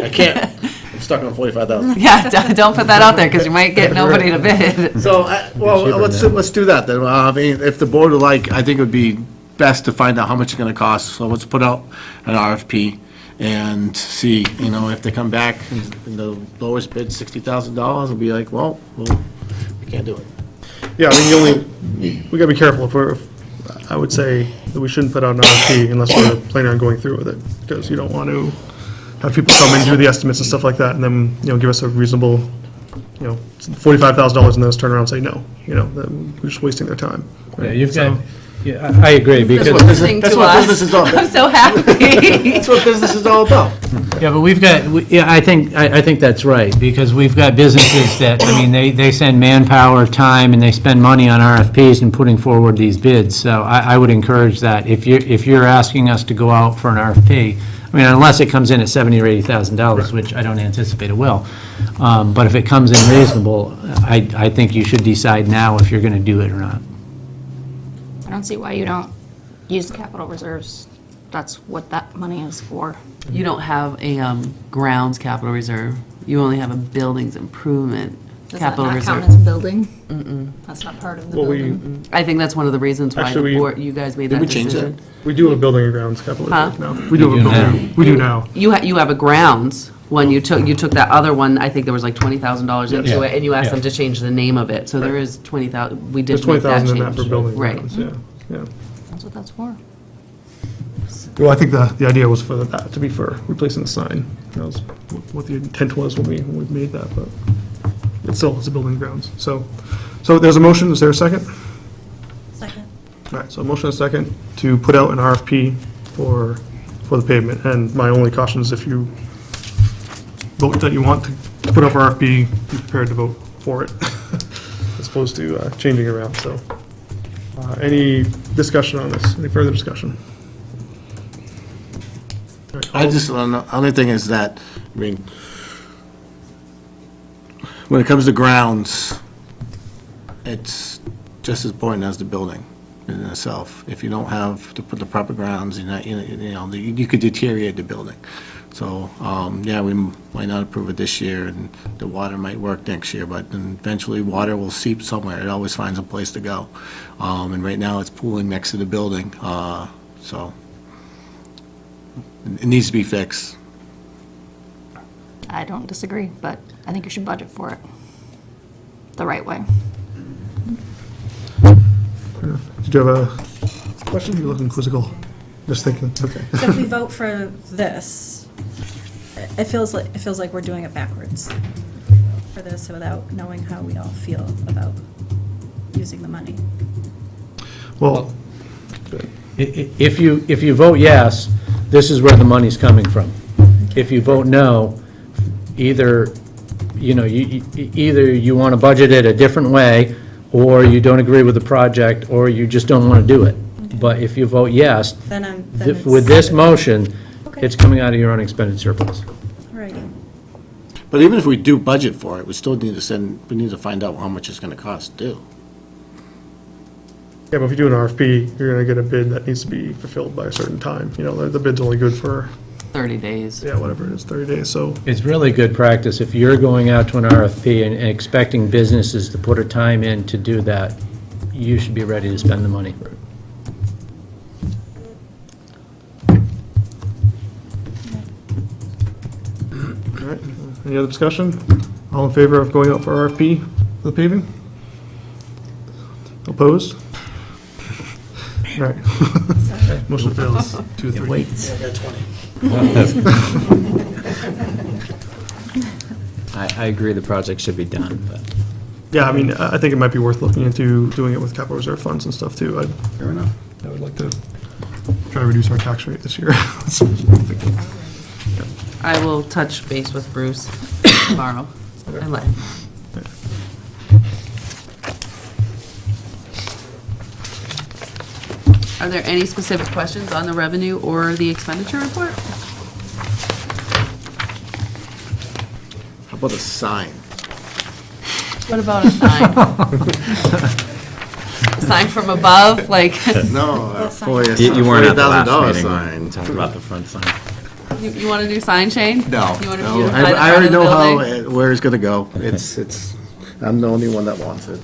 I can't, I'm stuck on 45,000.
Yeah, don't put that out there, because you might get nobody to bid.
So, well,
Cheaper
let's,
than that.
let's do that then. I mean, if the board would like, I think it would be best to find out how much it's gonna cost. So let's put out an RFP and see, if they come back and the lowest bid $60,000, we'll be like, well, we can't do it.
Yeah, I mean, we gotta be careful I would say that we shouldn't put out an RFP unless we're planning on going through with it, because you don't want to have people come in, do the estimates and stuff like that, and then, give us a reasonable, $45,000 and then us turn around and say no, then we're just wasting their time.
Yeah, you've
So-
got, yeah, I agree, because,
Listening
That's
to
what
us.
business is all
I'm
about.
so happy.
That's what business is all about.
yeah, but we've got, I think that's right, because we've got businesses that, they send manpower, time, and they spend money on RFPs and putting forward these bids, so I would encourage that. If you're asking us to go out for an RFP, unless it comes in at $70,000 or $80,000, which I don't anticipate it will, but if it comes in reasonable, I think you should decide now if you're going to do it or not.
I don't see why you don't use the capital reserves. That's what that money is for.
You don't have a grounds capital reserve. You only have a buildings improvement
Does that
capital
not
reserve.
count as building? That's not part of the
Well,
building.
I think that's one of the reasons why
Actually,
the board, you guys made that
we change
decision.
We do have a building and grounds capital
Huh?
reserve now. We do have a building, we do now.
You have a grounds, when you took that other one, I think there was like $20,000 into
Yeah.
it, and you asked them
Yeah.
to change the name of it, so there is 20,000, we
There's
did make that
20,000 in that for
change.
building and
Right.
grounds, yeah, yeah.
That's what that's for.
Well, I think the idea was for that to be for replacing the sign. That was what the intent was when we made that, but it still is a building and grounds. So there's a motion, is there a second?
Second.
All right, so a motion and a second to put out an RFP for the pavement. And my only caution is if you vote that you want to put up RFP, be prepared to vote for it, as opposed to changing around, so. Any discussion on this? Any further discussion? All right,
I just, the only thing is that, I mean, when it comes to grounds, it's just as important as the building in itself. If you don't have to put the proper grounds, you could deteriorate the building. So, yeah, we might not approve it this year, and the water might work next year, but then eventually water will seep somewhere. It always finds a place to go. And right now, it's pooling next to the building, so it needs to be fixed.
I don't disagree, but I think you should budget for it the right way.
Did you have a question? You're looking quizzical. Just thinking, okay.
So if we vote for this, it feels like we're doing it backwards for this without knowing how we all feel about using the money.
Well,
If you vote yes, this is where the money's coming from. If you vote no, either you want to budget it a different way, or you don't agree with the project, or you just don't want to do it. But if you vote yes,
Then
with this motion, it's coming out of your unexpended surplus.
Alrighty.
But even if we do budget for it, we still need to find out how much it's gonna cost to do.
yeah, but if you do an RFP, you're gonna get a bid that needs to be fulfilled by a certain time. You know, the bid's only good for,
30 days.
yeah, whatever it is, 30 days, so.
It's really good practice, if you're going out to an RFP and expecting businesses to put a time in to do that, you should be ready to spend the money.
All right, any other discussion? All in favor of going out for RFP for the paving? Opposed? All right. Motion fails, 2-3.
Wait.
I agree the project should be done, but.
Yeah, I mean, I think it might be worth looking into doing it with capital reserve funds and stuff too. Fair enough. I would like to try to reduce our tax rate this year.
I will touch base with Bruce tomorrow and let. Are there any specific questions on the revenue or the expenditure report?
How about a sign?
What about a sign? A sign from above, like,
No,
You weren't at the last
$40,000
meeting,
sign.
we talked about the front sign.
you want a new sign, Shane?
No,
You want to
no,
beautify the
I
front
already
of the
know how,
building?
where it's gonna go. It's, I'm the only one that wants it.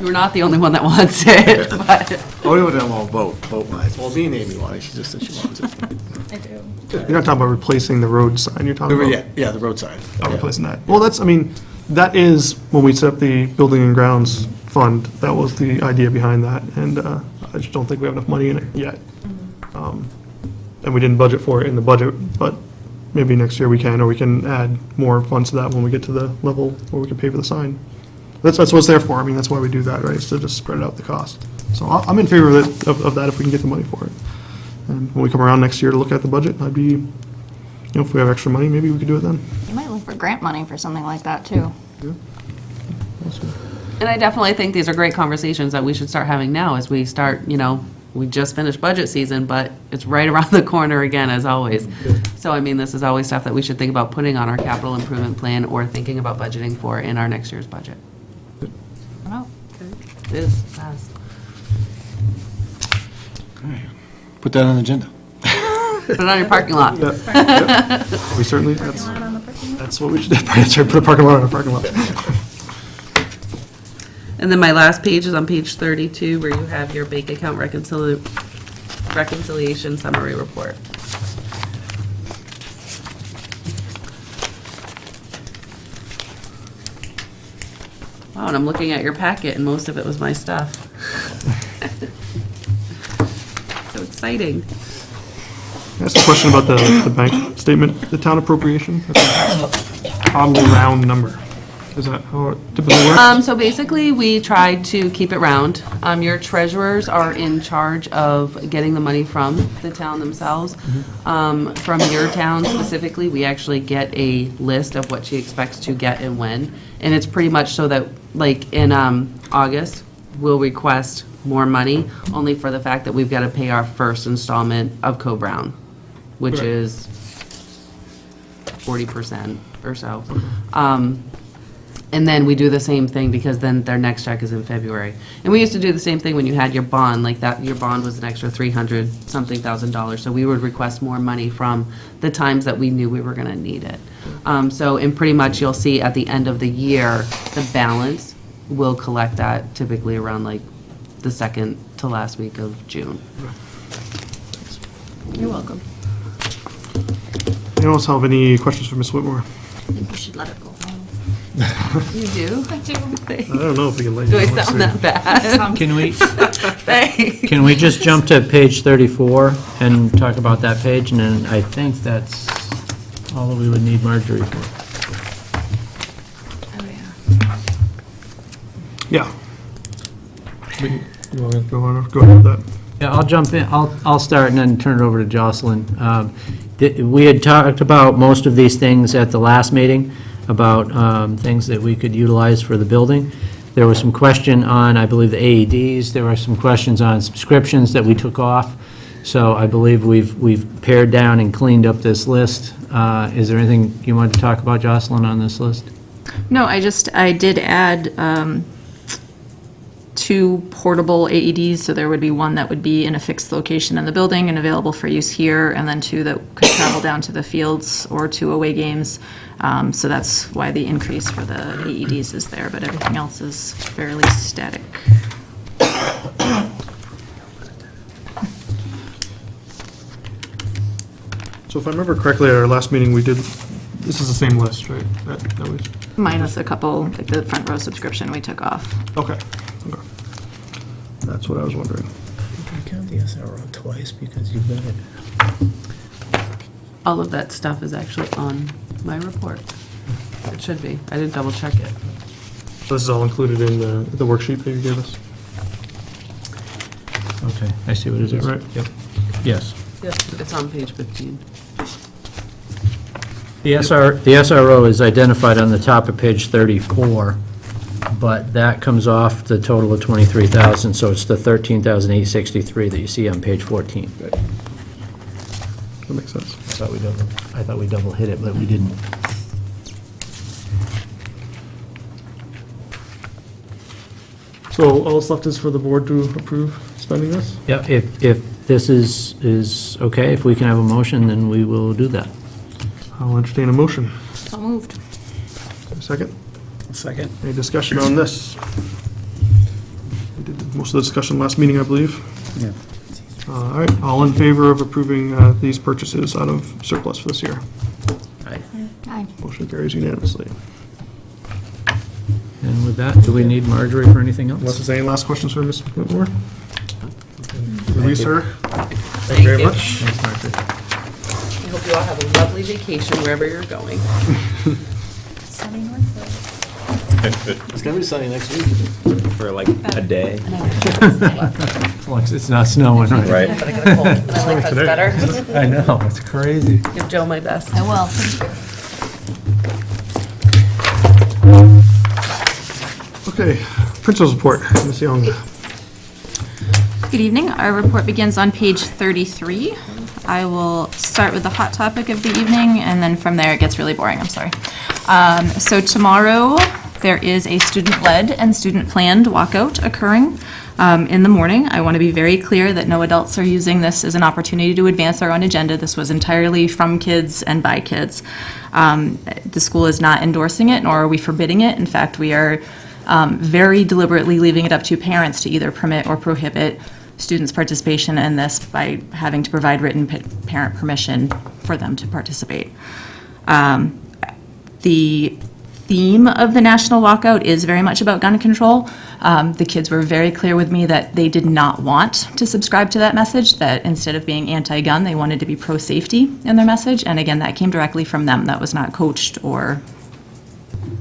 You're not the only one that wants it, but.
Only one that won't vote-wise. Well, me and Amy want it, she just said she wants it.
I do.
You're not talking about replacing the road sign, you're talking about?
Yeah, the roadside.
Oh, replacing that. Well, that's, I mean, that is, when we set up the building and grounds fund, that was the idea behind that, and I just don't think we have enough money in it yet. And we didn't budget for it in the budget, but maybe next year we can, or we can add more funds to that when we get to the level where we can pay for the sign. That's what it's there for, I mean, that's why we do that, right, is to just spread out the cost. So I'm in favor of it, of that if we can get the money for it. And when we come around next year to look at the budget, I'd be, if we have extra money, maybe we could do it then.
You might look for grant money for something like that, too.
And I definitely think these are great conversations that we should start having now as we start, we just finished budget season, but it's right around the corner again, as always. So, I mean, this is always stuff that we should think about putting on our capital improvement plan or thinking about budgeting for in our next year's budget.
Oh,
It is fast.
Put that on the agenda.
Put it on your parking lot.
Yeah. We certainly,
Parking lot on the parking lot?
that's what we should do. That's right, put a parking lot on a parking lot.
And then my last page is on page 32, where you have your bank account reconciliation summary report. Wow, and I'm looking at your packet, and most of it was my stuff. So exciting.
That's a question about the bank statement, the town appropriation. That's a oddly round number. Is that how it typically works?
So basically, we try to keep it round. Your treasurers are in charge of getting the money from the town themselves. From your town specifically, we actually get a list of what she expects to get and when. And it's pretty much so that, like, in August, we'll request more money, only for the fact that we've got to pay our first installment of Co-Brown, which
Right.
is 40% or so. And then we do the same thing because then their next check is in February. And we used to do the same thing when you had your bond, like that, your bond was an extra $300-something thousand. So we would request more money from the times that we knew we were gonna need it. So, and pretty much you'll see at the end of the year, the balance, we'll collect that typically around like the second to last week of June. You're welcome.
Anyone else have any questions for Ms. Whitmore?
I think we should let her go home.
You do?
I do.
I don't know if we can let you.
Do I
know, let's
sound
see.
that bad?
Can we,
Thanks.
can we just jump to page 34 and talk about that page? And then I think that's all that we would need Marjorie for.
Oh, yeah.
Yeah. You want to go ahead with that?
Yeah, I'll jump in, I'll start and then turn it over to Jocelyn. We had talked about most of these things at the last meeting, about things that we could utilize for the building. There was some question on, I believe, the AEDs, there were some questions on subscriptions that we took off. So I believe we've pared down and cleaned up this list. Is there anything you wanted to talk about, Jocelyn, on this list?
No, I did add 2 portable AEDs, so there would be one that would be in a fixed location in the building and available for use here, and then 2 that could travel down to the fields or to away games. So that's why the increase for the AEDs is there, but everything else is fairly static.
So if I remember correctly, at our last meeting, we did, this is the same list, right? That was,
Minus a couple, like the front row subscription we took off.
okay. Okay. That's what I was wondering.
You count the SRO twice because you've got it.
All of that stuff is actually on my report. It should be. I didn't double check it.
So this is all included in the worksheet that you gave us?
Okay, I see what it
Is that
is.
right?
Yep. Yes.
Yep, it's on page 15.
The SRO is identified on the top of page 34, but that comes off the total of 23,000, so it's the 13,863 that you see on page 14.
That makes sense.
I thought we double hit it, but we didn't.
So all that's left is for the board to approve spending this?
Yeah, if this is okay, if we can have a motion, then we will do that.
I'll entertain a motion.
So moved.
Second?
Second.
Any discussion on this? We did most of the discussion last meeting, I believe.
Yeah.
All right, all in favor of approving these purchases out of surplus for this year?
Aye.
Motion carries unanimously.
And with that, do we need Marjorie for anything
Unless
else?
there's any last questions for Ms. Whitmore? Release her.
Thank
you very
you.
much.
Thanks, Marjorie.
I hope you all have a lovely vacation wherever you're going.
Sunny Northwood.
It's gonna be sunny next week.
For like a day.
As long as it's not snowing, right?
Right.
But I got a cold, and I like that's better.
I know, it's crazy.
Give Joe my best.
I will, thank you.
Okay, principal's report, Ms. Young.
Good evening. Our report begins on page 33. I will start with the hot topic of the evening, and then from there it gets really boring. I'm sorry. So tomorrow, there is a student-led and student-planned walkout occurring in the morning. I want to be very clear that no adults are using this as an opportunity to advance our own agenda. This was entirely from kids and by kids. The school is not endorsing it, nor are we forbidding it. In fact, we are very deliberately leaving it up to parents to either permit or prohibit students' participation in this by having to provide written parent permission for them to participate. The theme of the national walkout is very much about gun control. The kids were very clear with me that they did not want to subscribe to that message, that instead of being anti-gun, they wanted to be pro-safety in their message. And again, that came directly from them. That was not coached or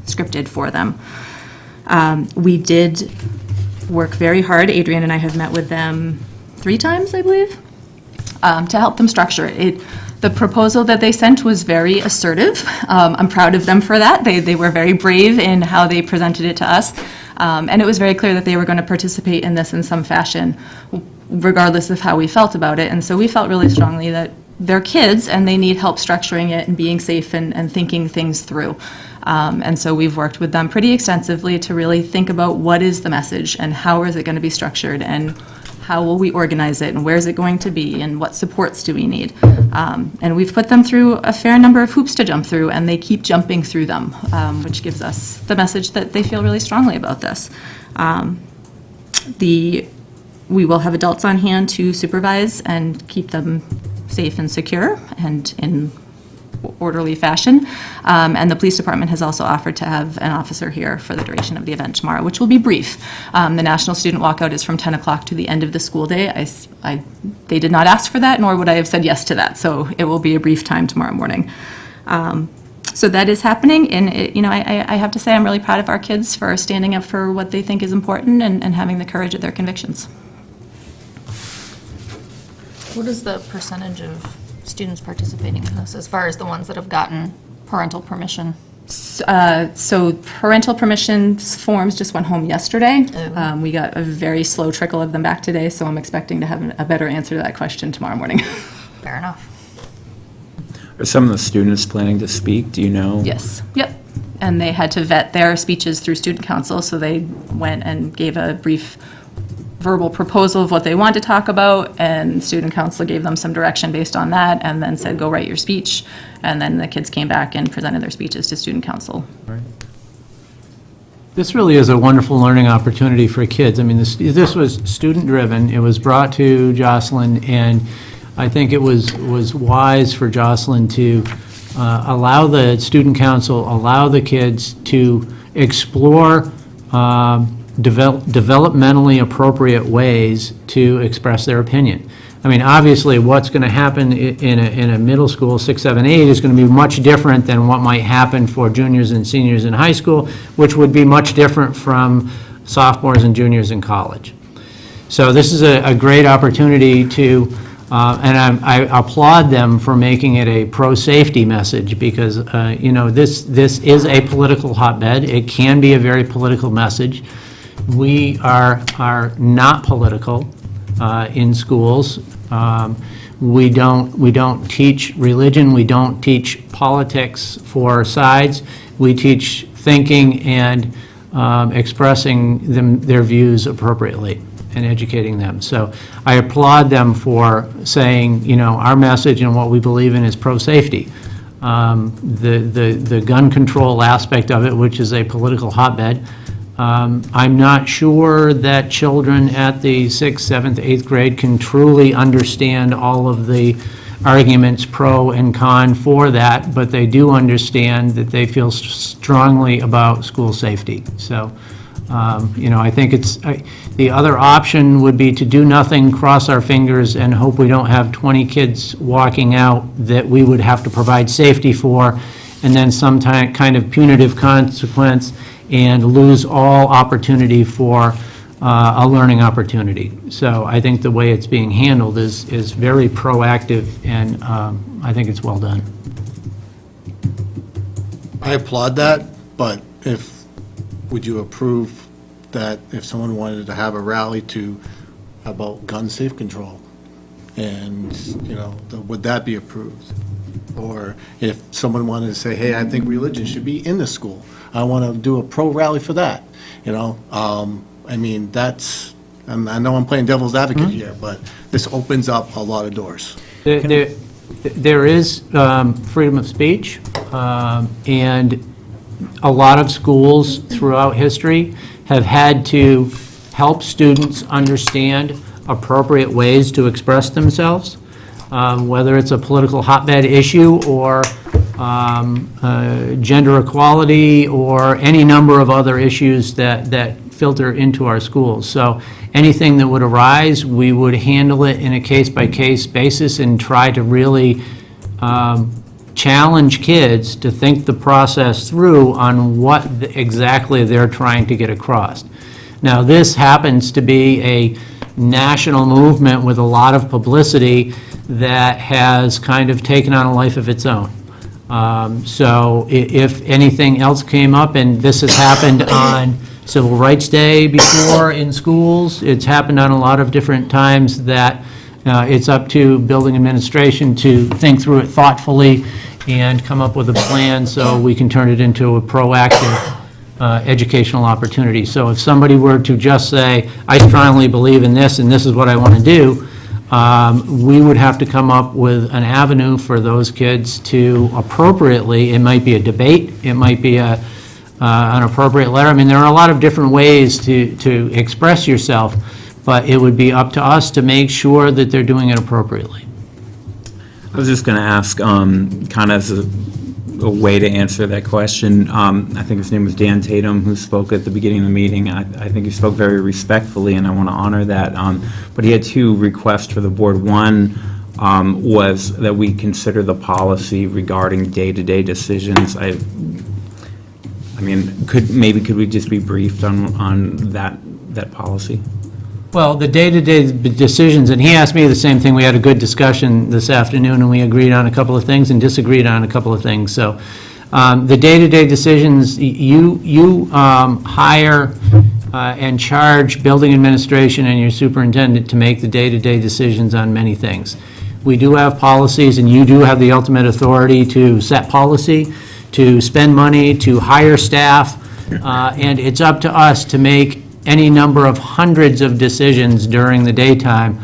scripted for them. We did work very hard. Adrian and I have met with them 3 times, I believe, to help them structure it. The proposal that they sent was very assertive. I'm proud of them for that. They were very brave in how they presented it to us. And it was very clear that they were going to participate in this in some fashion, regardless of how we felt about it. And so we felt really strongly that they're kids and they need help structuring it and being safe and thinking things through. And so we've worked with them pretty extensively to really think about what is the message and how is it going to be structured and how will we organize it and where is it going to be and what supports do we need. And we've put them through a fair number of hoops to jump through and they keep jumping through them, which gives us the message that they feel really strongly about this. We will have adults on hand to supervise and keep them safe and secure and in orderly fashion. And the police department has also offered to have an officer here for the duration of the event tomorrow, which will be brief. The National Student Walkout is from 10 o'clock to the end of the school day. They did not ask for that, nor would I have said yes to that. So it will be a brief time tomorrow morning. So that is happening, and I have to say I'm really proud of our kids for standing up for what they think is important and having the courage of their convictions.
What is the percentage of students participating in this, as far as the ones that have gotten parental permission?
So parental permission forms just went home yesterday.
Oh.
We got a very slow trickle of them back today, so I'm expecting to have a better answer to that question tomorrow morning.
Fair enough.
Are some of the students planning to speak? Do you know?
Yes, yep. And they had to vet their speeches through student council, so they went and gave a brief verbal proposal of what they want to talk about, and student council gave them some direction based on that, and then said, go write your speech. And then the kids came back and presented their speeches to student council.
This really is a wonderful learning opportunity for kids. I mean, this was student-driven. It was brought to Jocelyn, and I think it was wise for Jocelyn to allow the student council, allow the kids to explore developmentally appropriate ways to express their opinion. I mean, obviously, what's going to happen in a middle school, 6, 7, 8, is going to be much different than what might happen for juniors and seniors in high school, which would be much different from sophomores and juniors in college. So this is a great opportunity to, and I applaud them for making it a pro-safety message because, this is a political hotbed. It can be a very political message. We are not political in schools. We don't teach religion. We don't teach politics for sides. We teach thinking and expressing their views appropriately and educating them. So I applaud them for saying, our message and what we believe in is pro-safety. The gun control aspect of it, which is a political hotbed, I'm not sure that children at the 6th, 7th, 8th grade can truly understand all of the arguments pro and con for that, but they do understand that they feel strongly about school safety. So, I think the other option would be to do nothing, cross our fingers, and hope we don't have 20 kids walking out that we would have to provide safety for, and then some kind of punitive consequence, and lose all opportunity for a learning opportunity. So I think the way it's being handled is very proactive, and I think it's well done.
I applaud that, but would you approve that if someone wanted to have a rally about gun safe control, and, would that be approved? Or if someone wanted to say, hey, I think religion should be in the school, I want to do a pro rally for that, you know? I mean, that's, and I know I'm playing devil's advocate here, but this opens up a lot of doors.
There is freedom of speech, and a lot of schools throughout history have had to help students understand appropriate ways to express themselves, whether it's a political hotbed issue or gender equality or any number of other issues that filter into our schools. So anything that would arise, we would handle it in a case-by-case basis and try to really challenge kids to think the process through on what exactly they're trying to get across. Now, this happens to be a national movement with a lot of publicity that has kind of taken on a life of its own. So if anything else came up, and this has happened on Civil Rights Day before in schools, it's happened on a lot of different times, that it's up to building administration to think through it thoughtfully and come up with a plan so we can turn it into a proactive educational opportunity. So if somebody were to just say, I strongly believe in this and this is what I want to do, we would have to come up with an avenue for those kids to appropriately, it might be a debate, it might be an appropriate letter. I mean, there are a lot of different ways to express yourself, but it would be up to us to make sure that they're doing it appropriately.
I was just going to ask, kind of as a way to answer that question, I think his name was Dan Tatum, who spoke at the beginning of the meeting. I think he spoke very respectfully, and I want to honor that. But he had two requests for the board. One was that we consider the policy regarding day-to-day decisions. I mean, could we just be briefed on that policy?
Well, the day-to-day decisions, and he asked me the same thing. We had a good discussion this afternoon, and we agreed on a couple of things and disagreed on a couple of things. So the day-to-day decisions, you hire and charge building administration and your superintendent to make the day-to-day decisions on many things. We do have policies, and you do have the ultimate authority to set policy, to spend money, to hire staff, and it's up to us to make any number of hundreds of decisions during the daytime.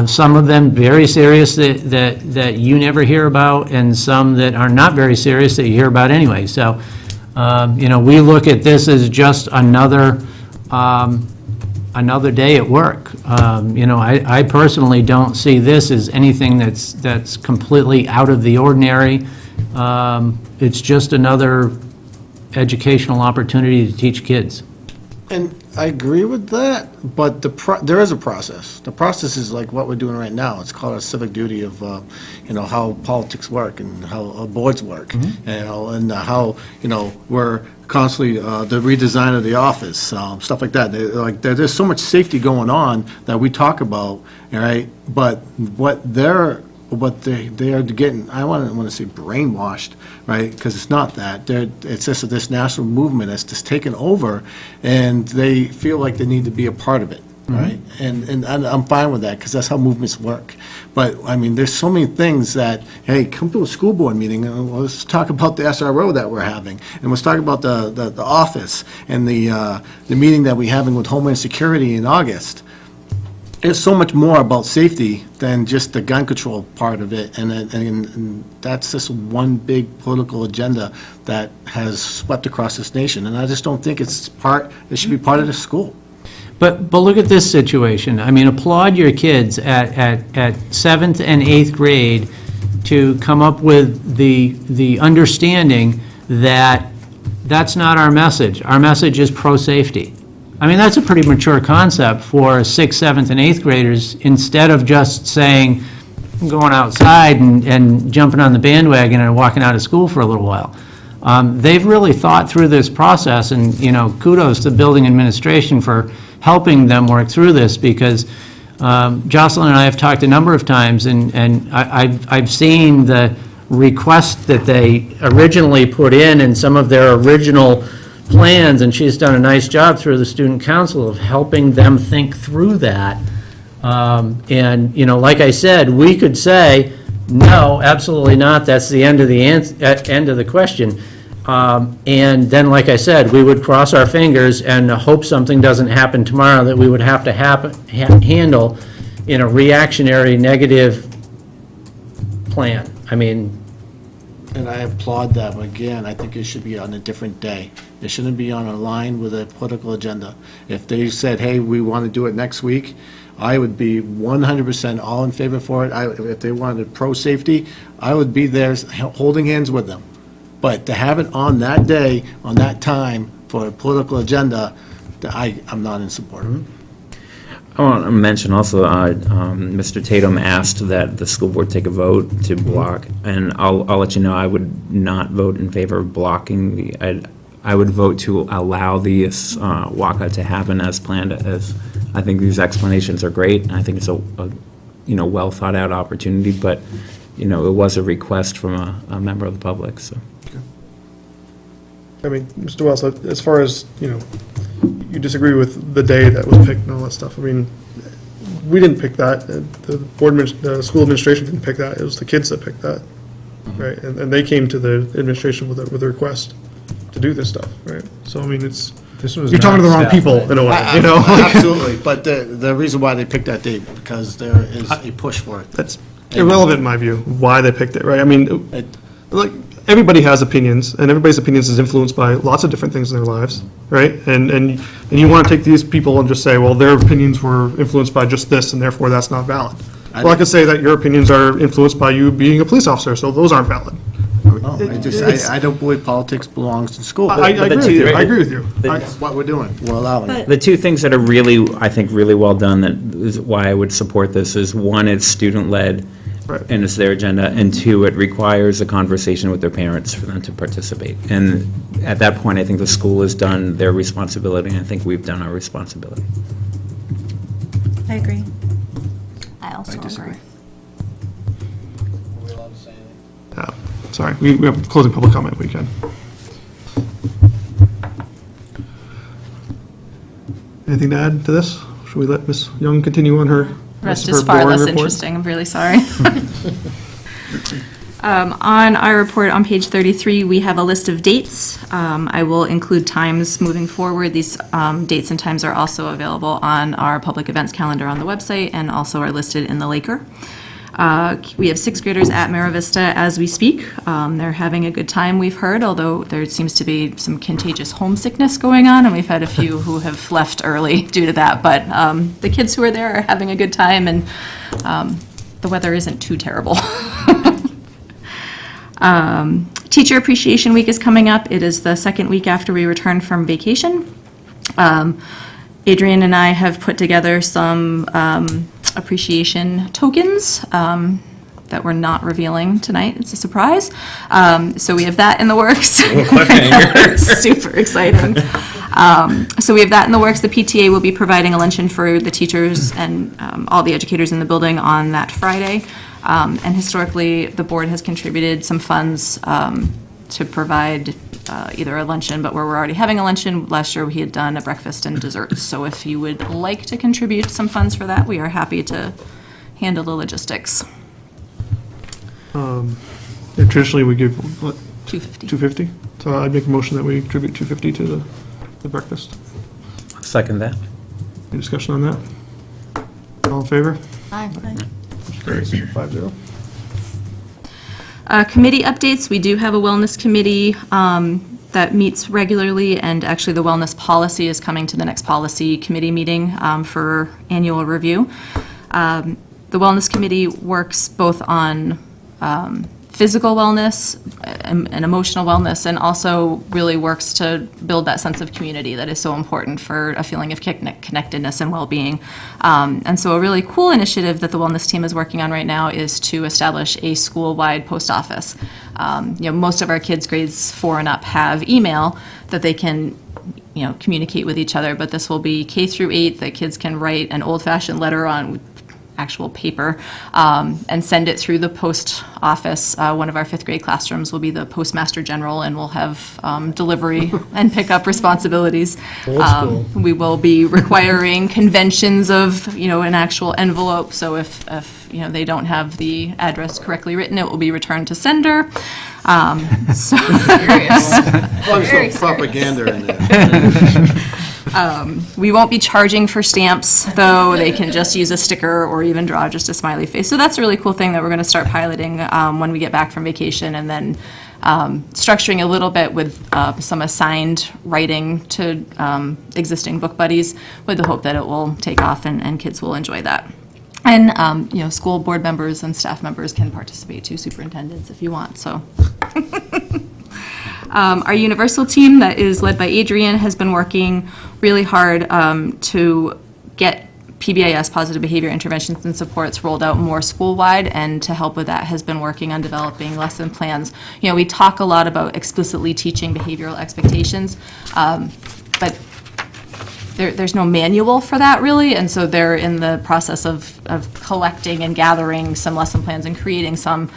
Some of them very serious that you never hear about, and some that are not very serious that you hear about anyway. So, we look at this as just another day at work. I personally don't see this as anything that's completely out of the ordinary. It's just another educational opportunity to teach kids.
And I agree with that, but there is a process. The process is like what we're doing right now. It's called a civic duty of, how politics work and how boards work, and how, we're constantly, the redesign of the office, stuff like that. There's so much safety going on that we talk about, all right? But what they are getting, I want to say brainwashed, right? Because it's not that. It's just this national movement that's just taken over, and they feel like they need to be a part of it, right? And I'm fine with that, because that's how movements work. But, I mean, there's so many things that, hey, come to a school board meeting, and let's talk about the SRO that we're having, and let's talk about the office, and the meeting that we're having with Homeland Security in August. It's so much more about safety than just the gun control part of it, and that's just one big political agenda that has swept across this nation, and I just don't think it should be part of the school.
But look at this situation. I mean, applaud your kids at 7th and 8th grade to come up with the understanding that that's not our message. Our message is pro-safety. I mean, that's a pretty mature concept for 6th, 7th, and 8th graders, instead of just saying, going outside and jumping on the bandwagon and walking out of school for a little while. They've really thought through this process, and, kudos to building administration for helping them work through this, because Jocelyn and I have talked a number of times, and I've seen the request that they originally put in and some of their original plans, and she's done a nice job through the student council of helping them think through that. And, like I said, we could say, No, absolutely not. That's the end of the end of the question. And then, like I said, we would cross our fingers and hope something doesn't happen tomorrow that we would have to handle in a reactionary negative plan. I mean,
And I applaud them. Again, I think it should be on a different day. It shouldn't be on a line with a political agenda. If they said, hey, we want to do it next week, I would be 100% all in favor for it. If they wanted pro-safety, I would be there holding hands with them. But to have it on that day, on that time, for a political agenda, I'm not in support of it.
I want to mention also, Mr. Tatum asked that the school board take a vote to block, and I'll let you know, I would not vote in favor of blocking I would vote to allow this walkout to happen as planned, as I think these explanations are great, and I think it's a well thought out opportunity, but, it was a request from a member of the public, so.
I mean, Mr. Wells, as far as, you disagree with the day that was picked and all that stuff, I mean, we didn't pick that. The school administration didn't pick that. It was the kids that picked that, right? And they came to the administration with a request to do this stuff, right? So, I mean, you're talking to the wrong people in a way,
Absolutely, but the reason why they picked that date, because there is a push for it.
That's irrelevant in my view, why they picked it, right? I mean, like, everybody has opinions, and everybody's opinions is influenced by lots of different things in their lives, right? And you want to take these people and just say, well, their opinions were influenced by just this, and therefore that's not valid. Well, I could say that your opinions are influenced by you being a police officer, so those aren't valid.
I don't believe politics belongs to school.
I agree with you.
That's what we're doing. We're allowing it.
The two things that are really, I think, really well done, that is why I would support this, is one, it's student-led,
Right.
and it's their agenda, and two, it requires a conversation with their parents for them to participate. And at that point, I think the school has done their responsibility, and I think we've done our responsibility.
I agree.
I also agree.
Are we allowed to say anything?
Sorry, we have closing public comment, we can. Anything to add to this? Should we let Ms. Young continue on her?
Rest is far less interesting, I'm really sorry. On our report on page 33, we have a list of dates. I will include times moving forward. These dates and times are also available on our public events calendar on the website and also are listed in the Laker. We have sixth graders at Mira Vista as we speak. They're having a good time, we've heard, although there seems to be some contagious homesickness going on, and we've had a few who have left early due to that. But the kids who are there are having a good time, and the weather isn't too terrible. Teacher Appreciation Week is coming up. It is the second week after we return from vacation. Adrian and I have put together some appreciation tokens that we're not revealing tonight. It's a surprise. So we have that in the works. Super exciting. So we have that in the works. The PTA will be providing a luncheon for the teachers and all the educators in the building on that Friday. And historically, the board has contributed some funds to provide either a luncheon, but where we're already having a luncheon. Last year, we had done a breakfast and desserts. So if you would like to contribute some funds for that, we are happy to handle the logistics.
Traditionally, we give, what,
$250.
$250? So I'd make a motion that we contribute $250 to the breakfast.
Second that.
Any discussion on that? All in favor?
Aye.
Carries 5-0.
Committee updates, we do have a wellness committee that meets regularly, and actually the wellness policy is coming to the next policy committee meeting for annual review. The wellness committee works both on physical wellness and emotional wellness, and also really works to build that sense of community that is so important for a feeling of connectedness and well-being. And so a really cool initiative that the wellness team is working on right now is to establish a school-wide post office. Most of our kids grades 4 and up have email that they can communicate with each other, but this will be K through 8, that kids can write an old-fashioned letter on actual paper, and send it through the post office. One of our fifth grade classrooms will be the postmaster general, and we'll have delivery and pickup responsibilities. We will be requiring conventions of, an actual envelope, so if they don't have the address correctly written, it will be returned to sender. So
Propaganda in there.
we won't be charging for stamps, though. They can just use a sticker or even draw just a smiley face. So that's a really cool thing that we're going to start piloting when we get back from vacation, and then structuring a little bit with some assigned writing to existing book buddies, with the hope that it will take off and kids will enjoy that. And, school board members and staff members can participate too, superintendents if you want, so. Our universal team that is led by Adrian has been working really hard to get PBIS, positive behavior interventions and supports, rolled out more school-wide, and to help with that has been working on developing lesson plans. We talk a lot about explicitly teaching behavioral expectations, but there's no manual for that really, and so they're in the process of collecting and gathering some lesson plans and creating some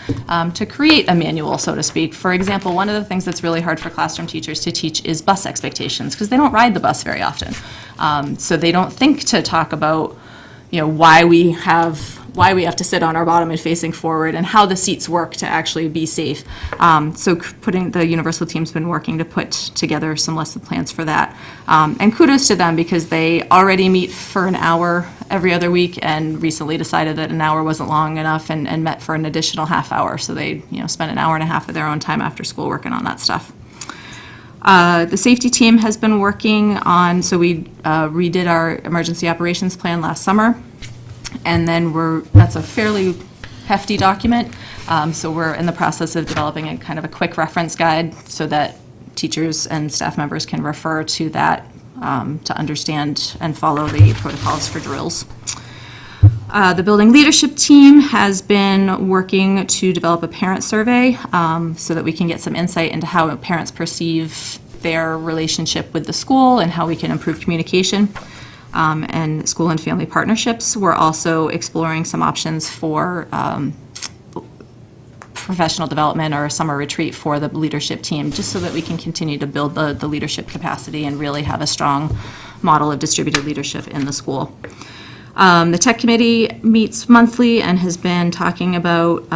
to create a manual, so to speak. For example, one of the things that's really hard for classroom teachers to teach is bus expectations, because they don't ride the bus very often. So they don't think to talk about why we have to sit on our bottom and facing forward, and how the seats work to actually be safe. So the universal team's been working to put together some lesson plans for that. And kudos to them, because they already meet for an hour every other week, and recently decided that an hour wasn't long enough, and met for an additional half hour. So they spent an hour and a half of their own time after school working on that stuff. The safety team has been working on, so we redid our emergency operations plan last summer. And then that's a fairly hefty document, so we're in the process of developing a kind of a quick reference guide so that teachers and staff members can refer to that to understand and follow the protocols for drills. The building leadership team has been working to develop a parent survey so that we can get some insight into how parents perceive their relationship with the school and how we can improve communication. And school and family partnerships. We're also exploring some options for professional development or a summer retreat for the leadership team, just so that we can continue to build the leadership capacity and really have a strong model of distributed leadership in the school. The tech committee meets monthly and has been talking about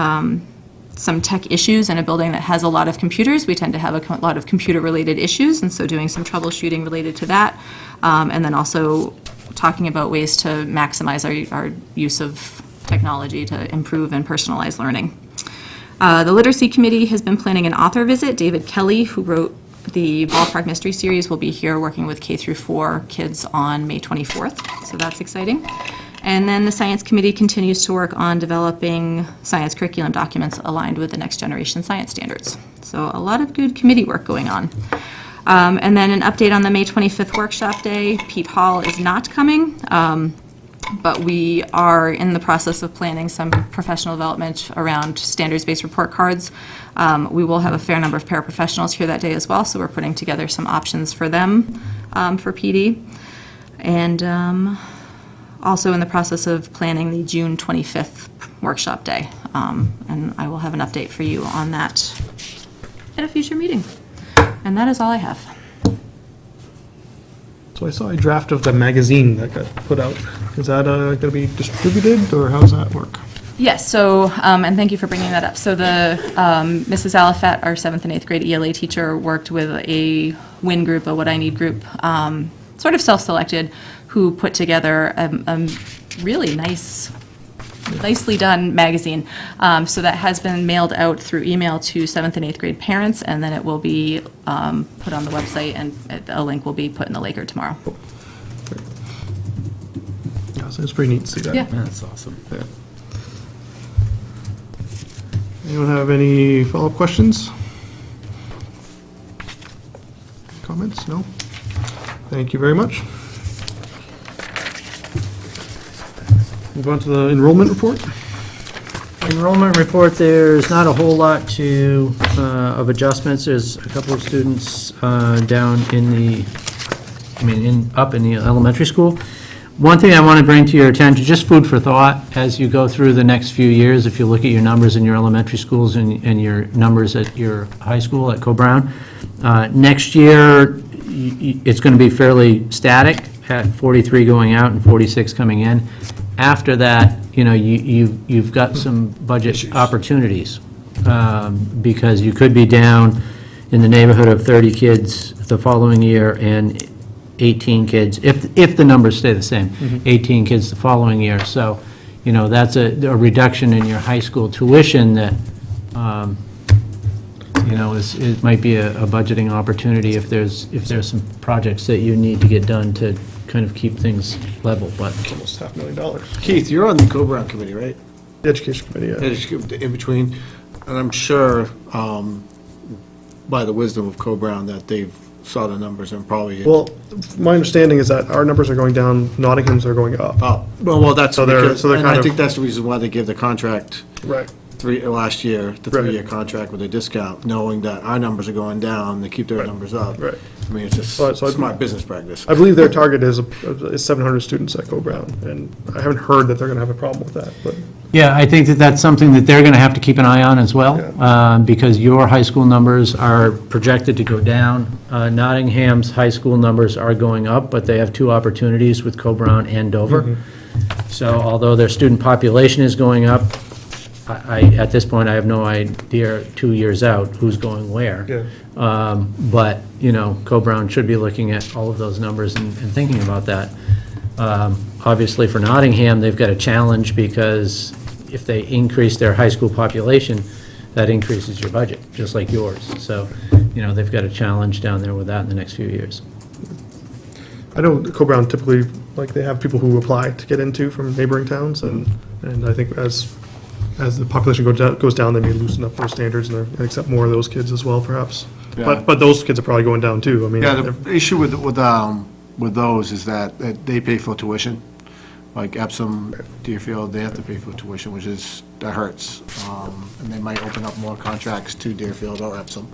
some tech issues in a building that has a lot of computers. We tend to have a lot of computer-related issues, and so doing some troubleshooting related to that. And then also talking about ways to maximize our use of technology to improve and personalize learning. The literacy committee has been planning an author visit. David Kelly, who wrote the Ballpark Mystery Series, will be here working with K through 4 kids on May 24th, so that's exciting. And then the science committee continues to work on developing science curriculum documents aligned with the next generation science standards. So a lot of good committee work going on. And then an update on the May 25th workshop day. Pete Hall is not coming, but we are in the process of planning some professional development around standards-based report cards. We will have a fair number of paraprofessionals here that day as well, so we're putting together some options for them for PD. And also in the process of planning the June 25th workshop day. And I will have an update for you on that at a future meeting. And that is all I have.
So I saw a draft of the magazine that got put out. Is that going to be distributed, or how does that work?
Yes, so, and thank you for bringing that up. So the Mrs. Alafat, our 7th and 8th grade ELA teacher, worked with a WIN group, a What I Need group, sort of self-selected, who put together a really nicely done magazine. So that has been mailed out through email to 7th and 8th grade parents, and then it will be put on the website, and a link will be put in the Laker tomorrow.
Yeah, so it's pretty neat to see that.
Yeah.
That's awesome.
Yeah. Anyone have any follow-up questions? Comments? No? Thank you very much. Move on to the enrollment report.
Enrollment report, there's not a whole lot of adjustments. There's a couple of students down up in the elementary school. One thing I want to bring to your attention, just food for thought, as you go through the next few years, if you look at your numbers in your elementary schools and your numbers at your high school at Co-Brown, next year, it's going to be fairly static at 43 going out and 46 coming in. After that, you've got some budget opportunities, because you could be down in the neighborhood of 30 kids the following year and 18 kids, if the numbers stay the same, 18 kids the following year. So, that's a reduction in your high school tuition that, it might be a budgeting opportunity if there's some projects that you need to get done to kind of keep things level, but.
Almost $500,000.
Keith, you're on the Co-Brown committee, right?
The education committee, yeah.
In between, and I'm sure, by the wisdom of Co-Brown, that they've saw the numbers and probably.
Well, my understanding is that our numbers are going down, Nottingham's are going up.
Oh, well, that's
So they're-
because,
so they're
and
kind
I
of-
think that's the reason why they give the contract
Right.
last year, the
Right.
3-year contract with a discount, knowing that our numbers are going down, they keep their
Right.
numbers up.
Right.
I mean, it's just
So I-
smart business practice.
I believe their target is 700 students at Co-Brown, and I haven't heard that they're going to have a problem with that, but.
Yeah, I think that that's something that they're going to have to keep an eye on as well, because your high school numbers are projected to go down. Nottingham's high school numbers are going up, but they have two opportunities with Co-Brown and Dover. So although their student population is going up, at this point, I have no idea 2 years out who's going where.
Yeah.
But, Co-Brown should be looking at all of those numbers and thinking about that. Obviously, for Nottingham, they've got a challenge because if they increase their high school population, that increases your budget, just like yours. So, they've got a challenge down there with that in the next few years.
I know Co-Brown typically, they have people who apply to get into from neighboring towns, and I think as the population goes down, they may loosen up those standards and accept more of those kids as well, perhaps.
Yeah.
But those kids are probably going down too, I mean.
Yeah, the issue with those is that they pay for tuition. Like Epsom, Deerfield, they have to pay for tuition, that hurts. And they might open up more contracts to Deerfield or Epsom.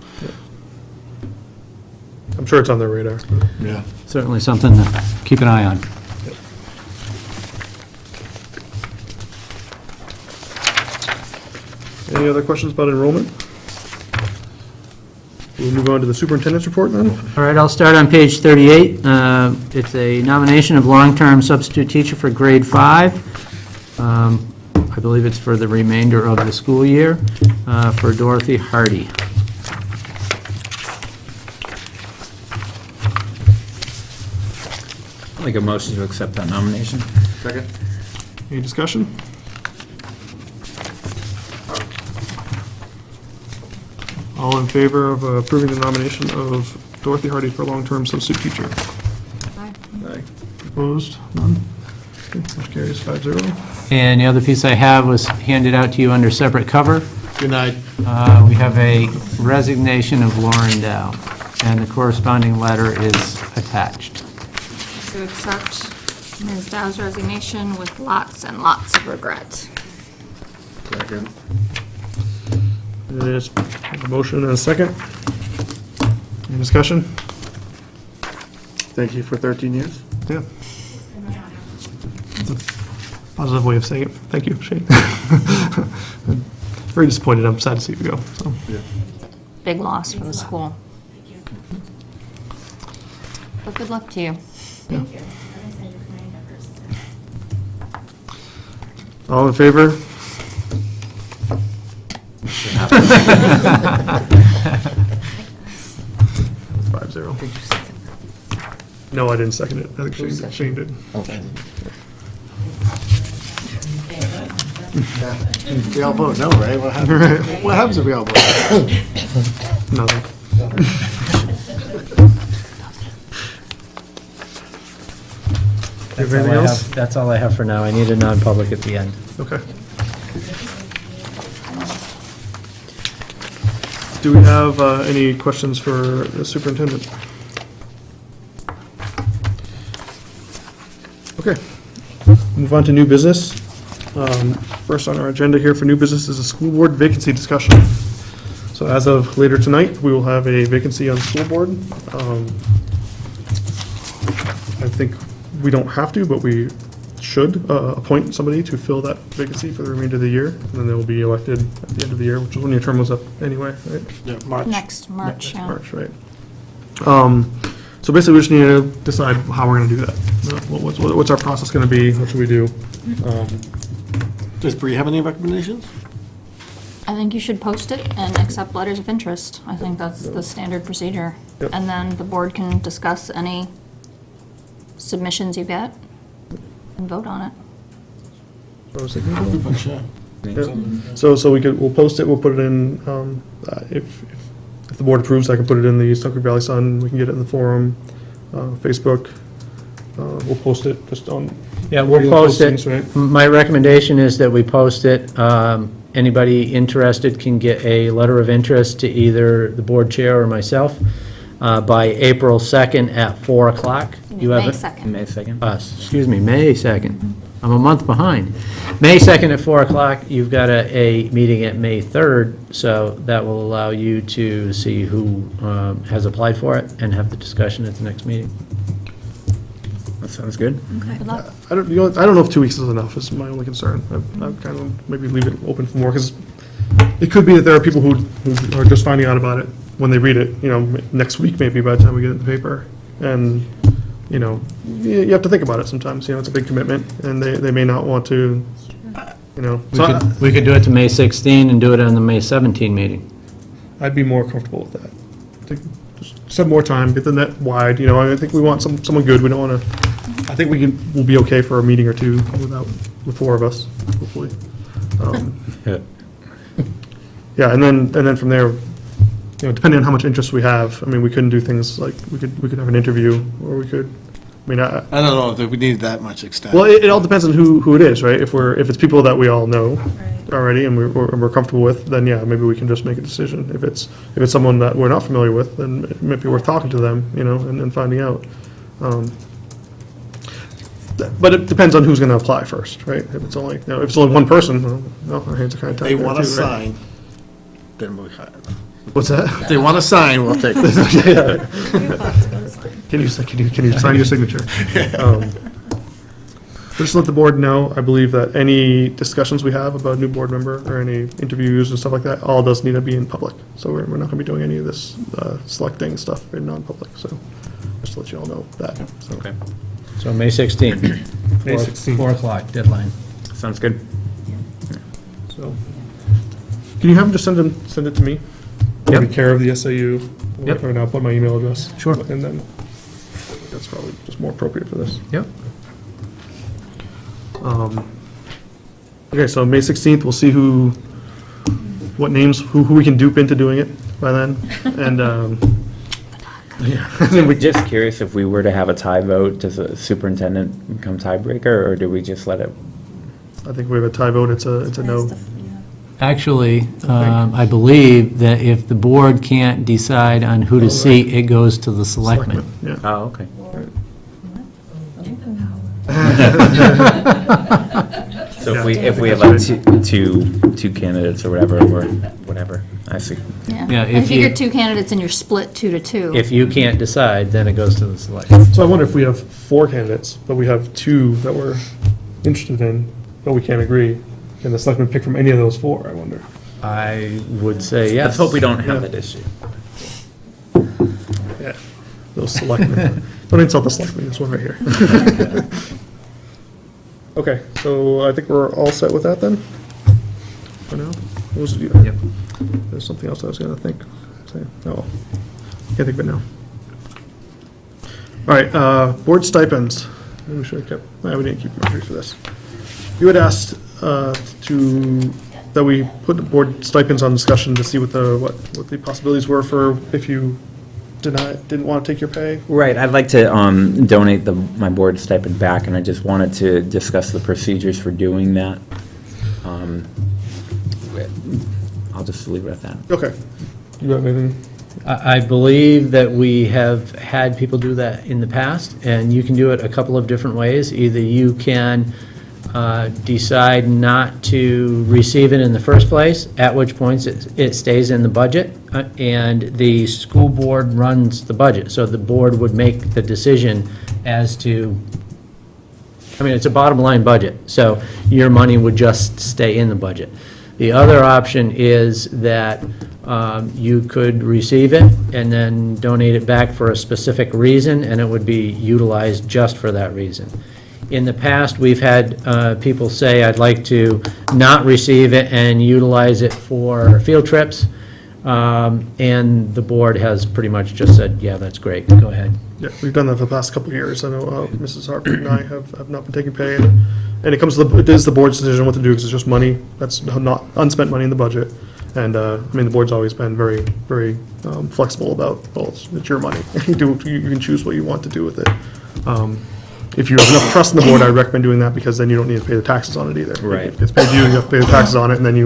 I'm sure it's on their radar.
Yeah.
Certainly something to keep an eye on.
Any other questions about enrollment? We'll move on to the superintendent's report then.
All right, I'll start on page 38. It's a nomination of long-term substitute teacher for grade 5. I believe it's for the remainder of the school year, for Dorothy Hardy.
I'll make a motion to accept that nomination.
Second?
Any discussion? All in favor of approving the nomination of Dorothy Hardy for long-term substitute teacher?
Aye.
Aye. Opposed? None? Okay, motion carries 5-0.
And the other piece I have was handed out to you under separate cover.
Good night.
We have a resignation of Lauren Dow, and the corresponding letter is attached.
To accept Ms. Dow's resignation with lots and lots of regret.
Second.
There's a motion and a second. Any discussion?
Thank you for 13 years.
Yeah. That's a positive way of saying it. Thank you, Shane. Very disappointed. I'm sad to see you go, so.
Big loss for the school. But good luck to you.
All in favor? 5-0. No, I didn't second it. I think Shane did.
Okay.
We all vote no, right? What happens if we all vote?
Nothing.
That's
Anything
all I
else?
have- That's all I have for now. I need a non-public at the end.
Okay. Do we have any questions for the superintendent? Okay. Move on to new business. First on our agenda here for new business is a school board vacancy discussion. So as of later tonight, we will have a vacancy on the school board. I think we don't have to, but we should appoint somebody to fill that vacancy for the remainder of the year, and then they will be elected at the end of the year, which is when your term was up anyway, right?
Yeah, March.
Next March, yeah.
March, right. So basically, we just need to decide how we're gonna do that. What's our process gonna be? What should we do?
Does Bree have any recommendations?
I think you should post it and accept letters of interest. I think that's the standard procedure.
Yep.
And then the board can discuss any submissions you get and vote on it.
I was thinking,
But sure.
yeah. So we'll post it, we'll put it in, if the board approves, I can put it in the Stone Creek Valley Sun, we can get it in the forum, Facebook. We'll post it just on.
Yeah, we'll post
postings,
it.
right?
My recommendation is that we post it. Anybody interested can get a letter of interest to either the board chair or myself by April 2nd at 4 o'clock. You have
May
it?
2nd.
May 2nd?
Excuse me, May 2nd. I'm a month behind. May 2nd at 4 o'clock, you've got a meeting at May 3rd, so that will allow you to see who has applied for it and have the discussion at the next meeting.
That sounds good.
Good luck.
I don't know if 2 weeks is enough, is my only concern. I kind of maybe leave it open for more, because it could be that there are people who are just finding out about it when they read it, next week maybe, by the time we get it in the paper. And, you have to think about it sometimes, it's a big commitment, and they may not want to,
We could do it to May 16 and do it on the May 17 meeting.
I'd be more comfortable with that. Just some more time, get the net wide, I think we want someone good, we don't want to, I think we'll be okay for a meeting or two with 4 of us, hopefully. Yeah, and then from there, depending on how much interest we have, we couldn't do things like, we could have an interview, or we could,
I don't know if we need that much extent.
well, it all depends on who it is, right? If it's people that we all know
Right.
already and we're comfortable with, then yeah, maybe we can just make a decision. If it's someone that we're not familiar with, then it might be worth talking to them, and finding out. But it depends on who's gonna apply first, right? If it's only one person, well, our hands are kind of tied
They
there
want to
too, right?
sign, then we hire them.
What's that?
If they want to sign, we'll take them.
Can you sign your signature? Just let the board know, I believe that any discussions we have about a new board member or any interviews and stuff like that, all does need to be in public. So we're not gonna be doing any of this selecting stuff in non-public, so just to let you all know that. So.
Okay.
So May 16.
May 16.
4 o'clock deadline.
Sounds good.
So, can you have them just send it to me?
Yep.
Take care of the SAU.
Yep.
Or now put my email address.
Sure.
And then that's probably just more appropriate for this.
Yep.
Okay, so May 16th, we'll see who we can dupe into doing it by then. And, yeah.
We're just curious, if we were to have a tie vote, does the superintendent become tiebreaker, or do we just let it?
I think we have a tie vote, it's a no.
Actually, I believe that if the board can't decide on who to seat, it goes to the selectmen.
Yeah.
Oh, okay. So if we have like two candidates or whatever, or whatever, I see.
Yeah,
Yeah,
if
if you
you-
get 2 candidates and you're split 2 to 2.
If you can't decide, then it goes to the selectmen.
So I wonder if we have 4 candidates, but we have 2 that we're interested in, but we can't agree. Can the selectmen pick from any of those 4, I wonder?
I would say yes.
Let's hope we don't have
Yeah.
that issue.
Yeah, those selectmen. Don't insult the selectmen, this one right here. Okay, so I think we're all set with that then? For now?
Yep.
There's something else I was gonna think. Say, no, can't think of it now. All right, board stipends. Maybe we should have kept, no, we didn't keep Marjorie for this. You had asked that we put the board stipends on discussion to see what the possibilities were for if you didn't want to take your pay.
Right, I'd like to donate my board stipend back, and I just wanted to discuss the procedures for doing that. I'll just leave it at that.
Okay. You have anything?
I believe that we have had people do that in the past, and you can do it a couple of different ways. Either you can decide not to receive it in the first place, at which point it stays in the budget, and the school board runs the budget. So the board would make the decision as to I mean, it's a bottom line budget, so your money would just stay in the budget. The other option is that you could receive it and then donate it back for a specific reason, and it would be utilized just for that reason. In the past, we've had people say, I'd like to not receive it and utilize it for field trips, and the board has pretty much just said, yeah, that's great, go ahead.
Yeah, we've done that for the past couple of years. I know Mrs. Hartford and I have not been taking pay, and it is the board's decision what to do, because it's just money, that's not unspent money in the budget. And, I mean, the board's always been very, very flexible about, well, it's your money. You can choose what you want to do with it. If you have enough trust in the board, I recommend doing that, because then you don't need to pay the taxes on it either.
Right.
If it's paid to you, you have to pay the taxes on it, and then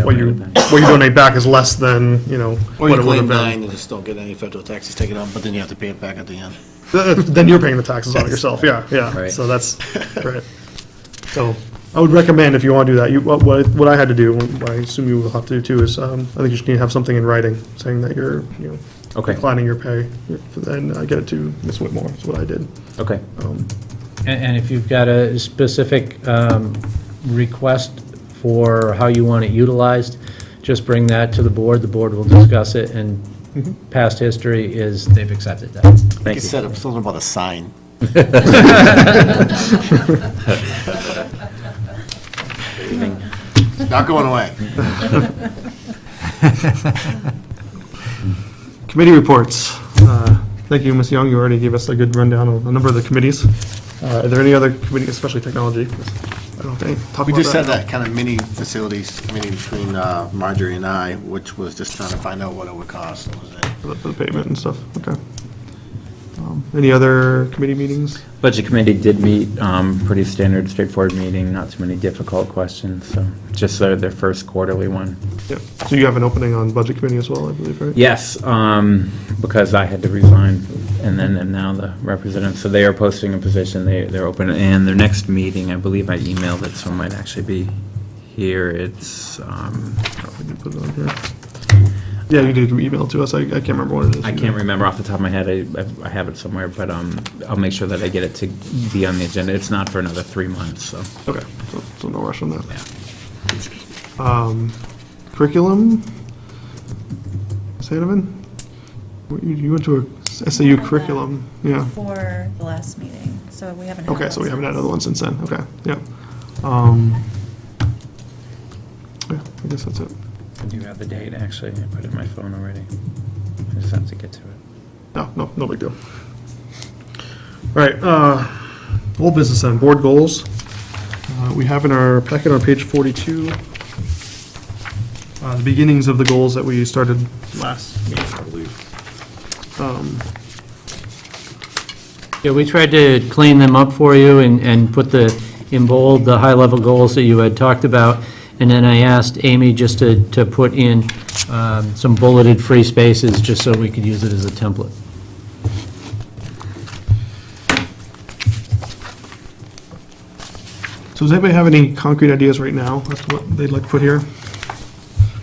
what you donate back is less than,
Or
what
you
it would
claim
have been.
9 and just don't get any federal taxes taken on, but then you have to pay it back at the end.
Then you're paying the taxes on it yourself, yeah.
Right.
So that's, right. So I would recommend, if you want to do that, what I had to do, what I assume you will have to do too, is I think you should need to have something in writing saying that you're,
Okay.
declining your pay, and I get it to Ms. Whitmore, is what I did.
Okay.
And if you've got a specific request for how you want it utilized, just bring that to the board will discuss it, and past history is they've accepted that.
Thank
You
you.
said something about a sign. Not going away.
Committee reports. Thank you, Ms. Young, you already gave us a good rundown of a number of the committees. Are there any other committees, especially technology? I don't think.
We just had that kind of mini facilities committee between Marjorie and I, which was just trying to find out what it would cost. That was it.
For the payment and stuff, okay. Any other committee meetings?
Budget committee did meet, pretty standard, straightforward meeting, not too many difficult questions, so just their first quarterly one.
Yep. So you have an opening on budget committee as well, I believe, right?
Yes, because I had to resign, and now the representative, so they are posting a position, they're open, and their next meeting, I believe I emailed it, so it might actually be here, it's,
We can put it on here. Yeah, you did email it to us, I can't remember what it is.
I can't remember off the top of my head, I have it somewhere, but I'll make sure that I get it to be on the agenda. It's not for another 3 months, so.
Okay, so no rush on that. Curriculum? Sandevan? You went to a SAU curriculum, yeah.
For the last meeting, so we haven't.
Okay, so we haven't had another one since then, okay, yeah. Yeah, I guess that's it.
I do have the date, actually, I put it in my phone already. I just have to get to it.
No big deal. All right, old business then, board goals. We have in our packet on page 42, the beginnings of the goals that we started last meeting, I believe.
Yeah, we tried to clean them up for you and put in bold, the high-level goals that you had talked about. And then I asked Amy just to put in some bulleted free spaces, just so we could use it as a template.
So does anybody have any concrete ideas right now as to what they'd like to put here?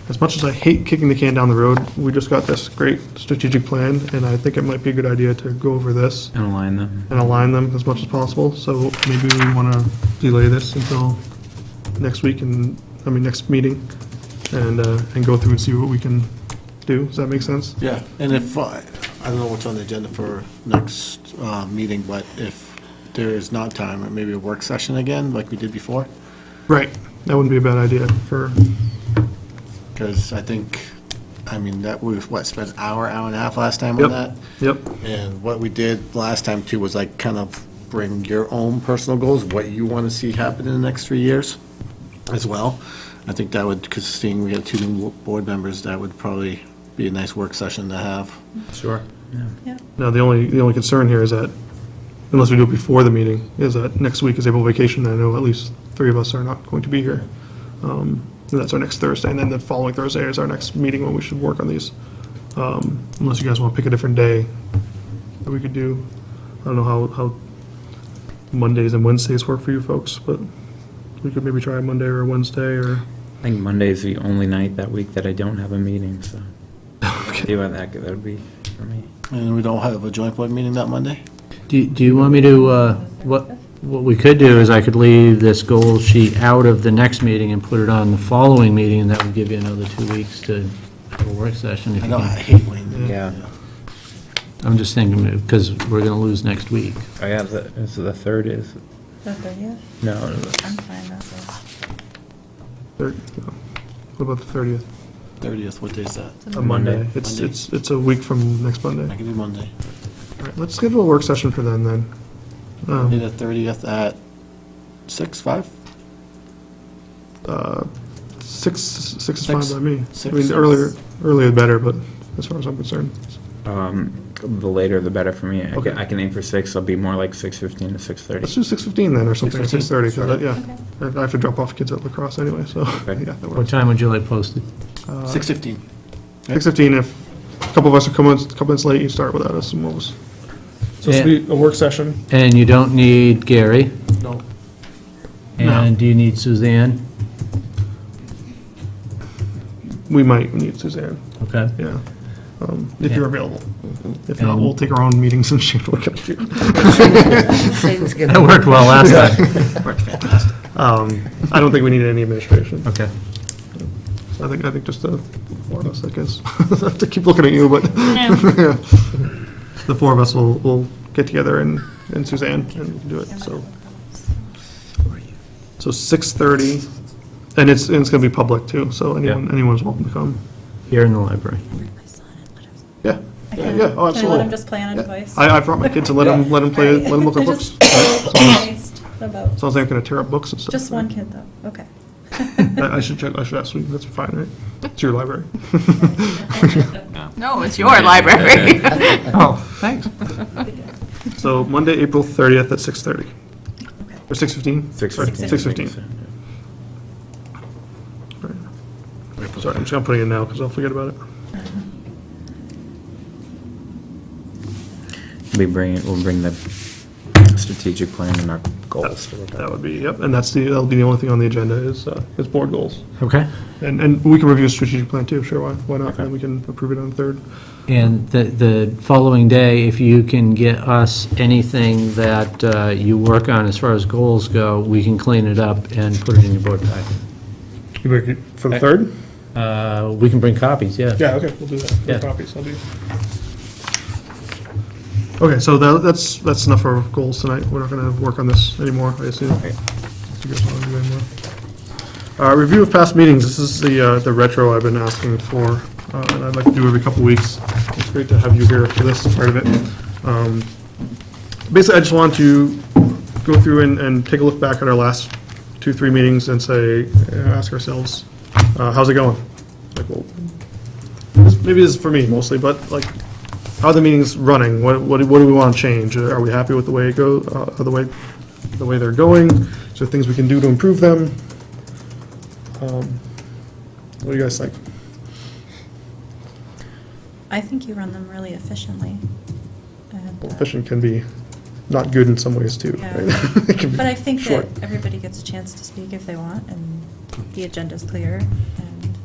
As much as I hate kicking the can down the road, we just got this great strategic plan, and I think it might be a good idea to go over this
And align them.
and align them as much as possible. So maybe we want to delay this until next week next meeting, and go through and see what we can do. Does that make sense?
Yeah, and if, I don't know what's on the agenda for next meeting, but if there is not time, maybe a work session again, like we did before,
Right. That wouldn't be a bad idea for,
because I think, that we, spent an hour and a half last time
Yep.
on that?
yep.
And what we did last time too was like kind of bring your own personal goals, what you want to see happen in the next 3 years as well. I think that would, because seeing we have 2 new board members, that would probably be a nice work session to have.
Sure.
Now, the only concern here is that, unless we do it before the meeting, is that next week is April vacation, and I know at least 3 of us are not going to be here. And that's our next Thursday, and then the following Thursday is our next meeting when we should work on these. Unless you guys want to pick a different day that we could do. I don't know how Mondays and Wednesdays work for you folks, but we could maybe try a Monday or a Wednesday, or...
I think Monday is the only night that week that I don't have a meeting, so. See what that would be for me.
And we don't have a joint board meeting that Monday?
Do you want me to, what what we could do is I could leave this goal sheet out of the next meeting and put it on the following meeting, and that would give you another 2 weeks to have a work session. If
I
you
know,
can-
I hate when you do
Yeah.
that.
I'm just thinking, because we're going to lose next week.
Oh, yeah, is the 3rd is,
The 30th?
no,
I'm fine, that's it.
What about the 30th?
30th, what day is that?
A Monday.
Monday.
It's a week from next Monday.
I can do Monday.
All right, let's schedule a work session for then.
Monday the 30th at 6, 5?
6 is
Six.
fine by me. I
Six.
mean, earlier the better, but as far as I'm concerned.
the later the better for me.
Okay.
I can aim for 6, I'll be more like 6:15 to 6:30.
Let's do 6:15 then, or something, or 6:30, 'cause
Sure.
yeah. I have to drop off kids at lacrosse anyway, so,
Okay.
yeah, that
What
works.
time would you like posted?
6:15.
6:15, if a couple of us are coming, a couple minutes late, you start without us, and we'll just. So this will be a work session?
And you don't need Gary?
No.
And do you need Suzanne?
We might need Suzanne,
Okay.
yeah, if
Yeah.
you're available. If not,
And-
we'll take our own meetings and she will come to you.
That worked well last time.
Worked fantastic.
I don't think we need any administration.
Okay.
I think just the four of us, I guess. I have to keep looking at you, but the four of us will get together and Suzanne and do it, so. So 6:30, and it's gonna be public too, so anyone's welcome to come.
Here in the library.
Yeah,
I
yeah,
can-
yeah, oh,
Can I let
absolutely.
him just play on a device?
I brought my kids to let them play, let them look at
I
books.
just-
As long as-
amazed about-
as long as they're not gonna tear up books and stuff.
Just one kid, though, okay.
I should check, I should ask you, that's fine, right? It's your library.
No, it's your library.
Oh, thanks. So Monday, April 30th at 6:30. Or 6:15?
6:15.
6:15. Sorry, I'm just gonna put it in now, because I'll forget about it.
We'll bring the strategic plan and our goals to look at.
That would be, yep, and that'll be the only thing on the agenda is board goals.
Okay.
And we can review a strategic plan too, sure, why not? And we can approve it on the 3rd.
And the following day, if you can get us anything that you work on as far as goals go, we can clean it up and put it in your board packet.
For the 3rd?
We can bring copies, yeah.
Yeah, okay, we'll do that.
Yeah.
Copies, I'll do. Okay, so that's enough for goals tonight. We're not gonna work on this anymore, I assume. You guys wanna do anymore? Review of past meetings. This is the retro I've been asking for, and I'd like to do every couple weeks. It's great to have you here for this part of it. Basically, I just want to go through and take a look back at our last 2-3 meetings and say, ask ourselves, how's it going? Like, well, maybe this is for me mostly, but like, how are the meetings running? What do we want to change? Are we happy with the way it goes, the way they're going? Is there things we can do to improve them? What do you guys think?
I think you run them really efficiently. and,
Well, efficient can be not good in some ways too.
Yeah.
Right? It can be
But I think that
short.
everybody gets a chance to speak if they want, and the agenda's clear, and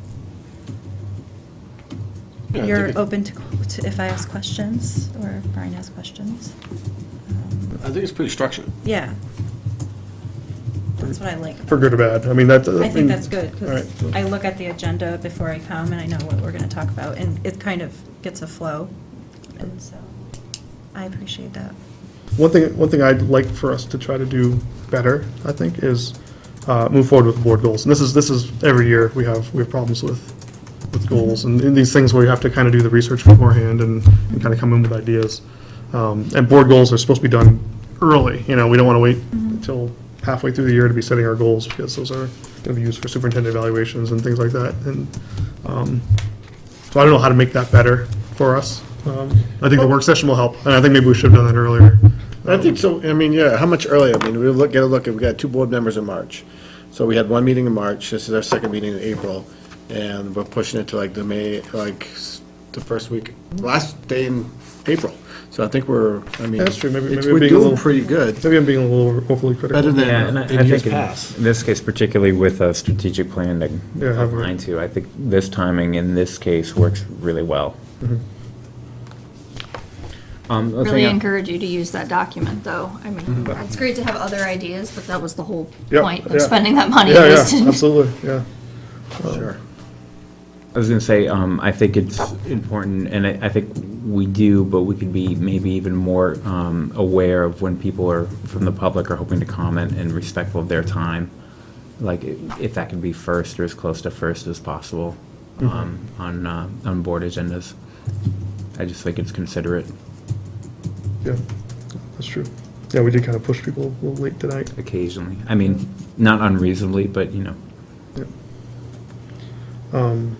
Yeah, I
you're
think it-
open to if I ask questions, or if Brian has questions.
I think it's pretty structured.
Yeah. That's what I like.
For good or bad. I mean, that's.
I think that's good,
All right.
because I look at the agenda before I come, and I know what we're going to talk about, and it kind of gets a flow, and so I appreciate that.
One thing I'd like for us to try to do better, I think, is move forward with board goals. And this is every year we have problems with goals and these things where you have to kind of do the research beforehand and kind of come in with ideas. And board goals are supposed to be done early. You know, we don't want to wait until halfway through the year to be setting our goals, because those are going to be used for superintendent evaluations and things like that. And so I don't know how to make that better for us. I think the work session will help, and I think maybe we should have done that earlier.
I think so. I mean, yeah, how much earlier? I mean, get a look, we got 2 board members in March. So we had 1 meeting in March, this is our 2nd meeting in April, and we're pushing it to like the May, like the first week, last day in April. So I think we're, I mean.
That's true. Maybe
it's-
we're
we're
being a
doing
little-
pretty good.
Maybe I'm being a little overly critical.
Better
Yeah, and
than
I
in years
think
past.
in this case, particularly with a strategic plan to
Yeah, have
outline to, I think this timing in this case works really well. The
Really
thing I-
encourage you to use that document, though. I mean, it's great to have other ideas, but that was the whole
Yep,
point of
yeah.
spending that money.
Yeah,
was
yeah,
to-
absolutely, yeah.
Sure.
I was going to say, I think it's important, and I think we do, but we could be maybe even more aware of when people are, from the public, are hoping to comment and respectful of their time. Like, if that can be first or as close to first as possible on board agendas. I just think it's considerate
Yeah, that's true. Yeah, we did kind of push people a little late tonight.
occasionally. I mean, not unreasonably, but, you know.
And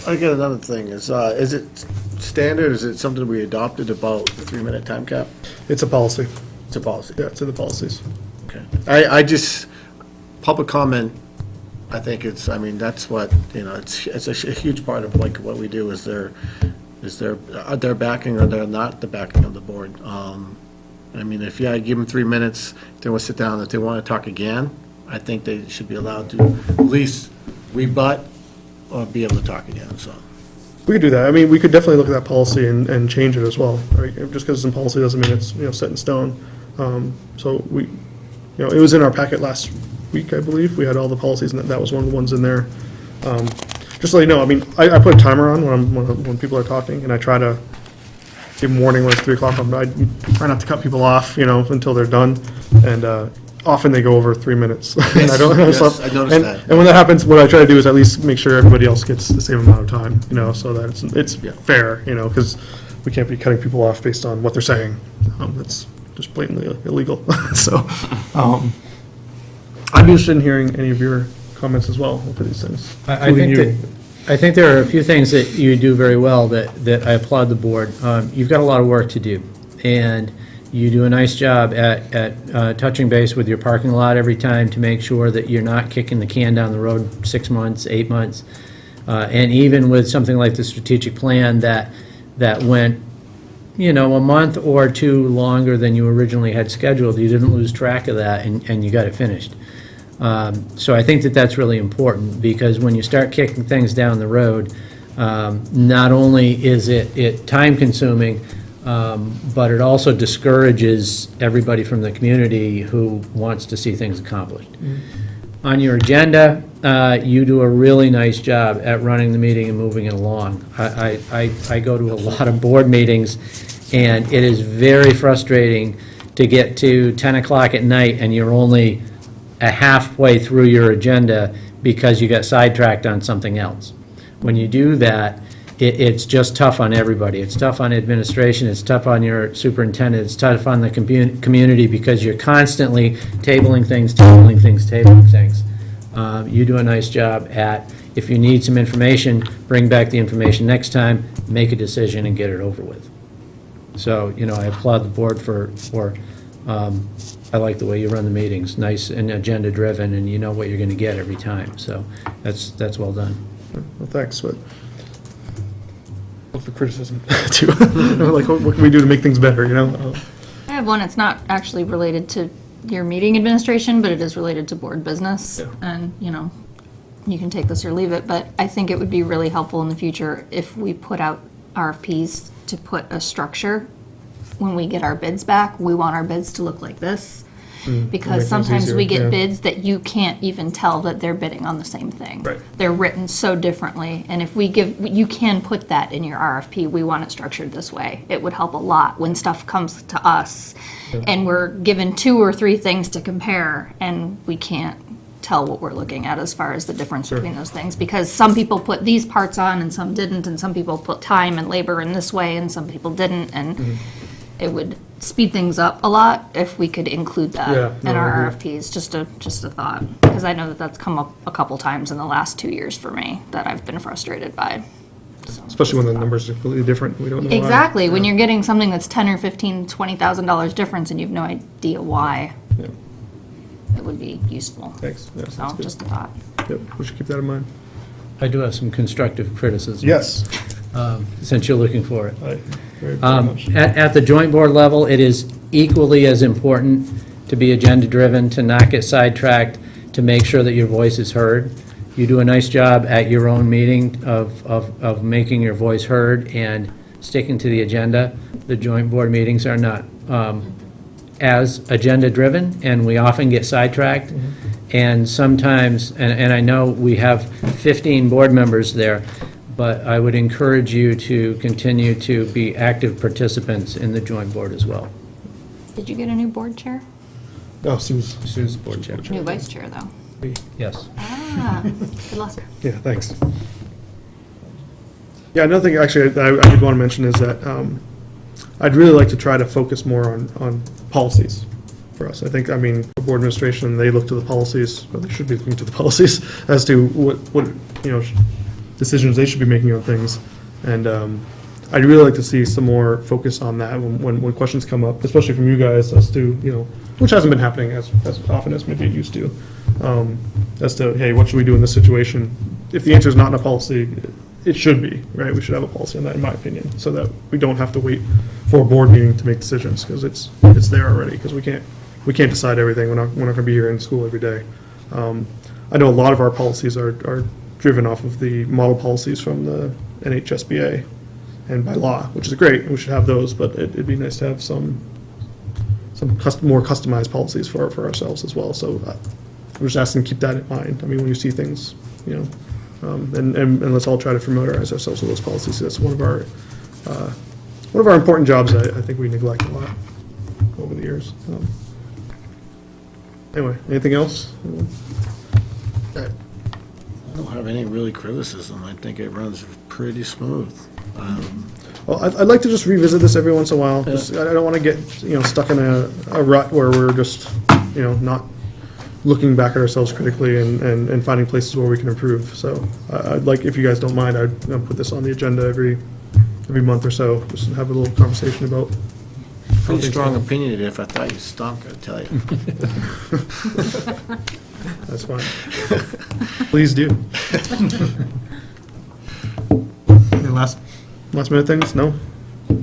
I got another thing, is it standard, is it something we adopted about the 3-minute time cap?
It's a policy.
It's a policy.
Yeah, it's in the policies.
Okay. I just, public comment, I think it's, I mean, that's what, you know, it's a huge part of like what we do is they're backing or they're not the backing of the board. I mean, if I give them 3 minutes, then we'll sit down. If they want to talk again, I think they should be allowed to at least rebut or be able to talk again, so.
We could do that. I mean, we could definitely look at that policy and change it as well. Right? Just because it's in policy doesn't mean it's, set in stone. So we, it was in our packet last week, I believe. We had all the policies, and that was one of the ones in there. Just to let you know, I mean, I put a timer on when people are talking, and I try to give them warning when it's 3 o'clock. I try not to cut people off, until they're done. And often they go over 3 minutes. And I don't.
Yes, I noticed that.
And when that happens, what I try to do is at least make sure everybody else gets the same amount of time, so that it's fair, because we can't be cutting people off based on what they're saying. That's just blatantly illegal. So, I'd be interested in hearing any of your comments as well for these things.
I think there are a few things that you do very well that I applaud the board. You've got a lot of work to do, and you do a nice job at touching base with your parking lot every time to make sure that you're not kicking the can down the road 6 months, 8 months. And even with something like the strategic plan that went, a month or 2 longer than you originally had scheduled, you didn't lose track of that and you got it finished. So I think that that's really important, because when you start kicking things down the road, not only is it time-consuming, but it also discourages everybody from the community who wants to see things accomplished. Mm-hmm. On your agenda, you do a really nice job at running the meeting and moving it along. I go to a lot of board meetings, and it is very frustrating to get to 10 o'clock at night and you're only a halfway through your agenda because you got sidetracked on something else. When you do that, it's just tough on everybody. It's tough on administration, it's tough on your superintendent, it's tough on the community, because you're constantly tabling things. You do a nice job at, if you need some information, bring back the information next time, make a decision and get it over with. So, I applaud the board for I like the way you run the meetings, nice and agenda-driven, and you know what you're going to get every time. So that's well done.
Well, thanks, but look for criticism, too. Like, what can we do to make things better,
I have one, it's not actually related to your meeting administration, but it is related to board business.
Yeah.
And, you can take this or leave it, but I think it would be really helpful in the future if we put out RFPs to put a structure. When we get our bids back, we want our bids to look like this. Because
make things
sometimes we
easier,
get
yeah.
bids that you can't even tell that they're bidding on the same thing.
Right.
They're written so differently, and if you can put that in your RFP, we want it structured this way. It would help a lot when stuff comes to us, and we're given 2 or 3 things to compare, and we can't tell what we're looking at as far as the difference between those things, because some people put these parts on and some didn't, and some people put time and labor in this way and some people didn't, and it would speed things up a lot if we could include that in our RFPs. Just a thought, because I know that that's come up a couple times in the last 2 years for me that I've been frustrated by. So,
Especially when the numbers are completely different. We don't know why.
exactly, when you're getting something that's $10,000 or $15,000, $20,000 difference and you have no idea why.
Yeah.
It would be useful.
Thanks. Yeah,
So,
sounds good.
just a thought.
Yep, we should keep that in mind.
I do have some constructive criticism.
Yes.
Since you're looking for it.
Very much.
At the joint board level, it is equally as important to be agenda-driven, to not get sidetracked, to make sure that your voice is heard. you do a nice job at your own meeting of making your voice heard and sticking to the agenda. The joint board meetings are not as agenda-driven, and we often get sidetracked. And sometimes, and I know we have 15 board members there, but I would encourage you to continue to be active participants in the joint board as well.
Did you get a new board chair?
Oh, Sue's board chair.
New vice chair, though.
Yes.
Ah, good luck.
Yeah, thanks. Yeah, another thing, actually, I did want to mention is that I'd really like to try to focus more on policies for us. I think, I mean, the board administration, they look to the policies, or they should be looking to the policies as to what decisions they should be making on things. And I'd really like to see some more focus on that when questions come up, especially from you guys as to, which hasn't been happening as often as maybe it used to, as to, hey, what should we do in this situation? If the answer is not in a policy, it should be, right? We should have a policy on that, in my opinion, so that we don't have to wait for a board meeting to make decisions, because it's there already, because we can't decide everything. We're not going to be here in school every day. I know a lot of our policies are driven off of the model policies from the NHSBA and by law, which is great, and we should have those, but it'd be nice to have some more customized policies for ourselves as well. So I'm just asking to keep that in mind. I mean, when you see things, and let's all try to familiarize ourselves with those policies. That's one of our important jobs I think we neglect a lot over the years. Anyway, anything else?
I don't have any really criticism. I think it runs pretty smooth.
Well, I'd like to just revisit this every once in a while. Just, I don't want to get stuck in a rut where we're just not looking back at ourselves critically and finding places where we can improve. So I'd like, if you guys don't mind, I'd put this on the agenda every month or so, just to have a little conversation about.
Pretty strong opinion if I thought you stunk, I'd tell you.
That's fine. Please do. Any last minute things? No? All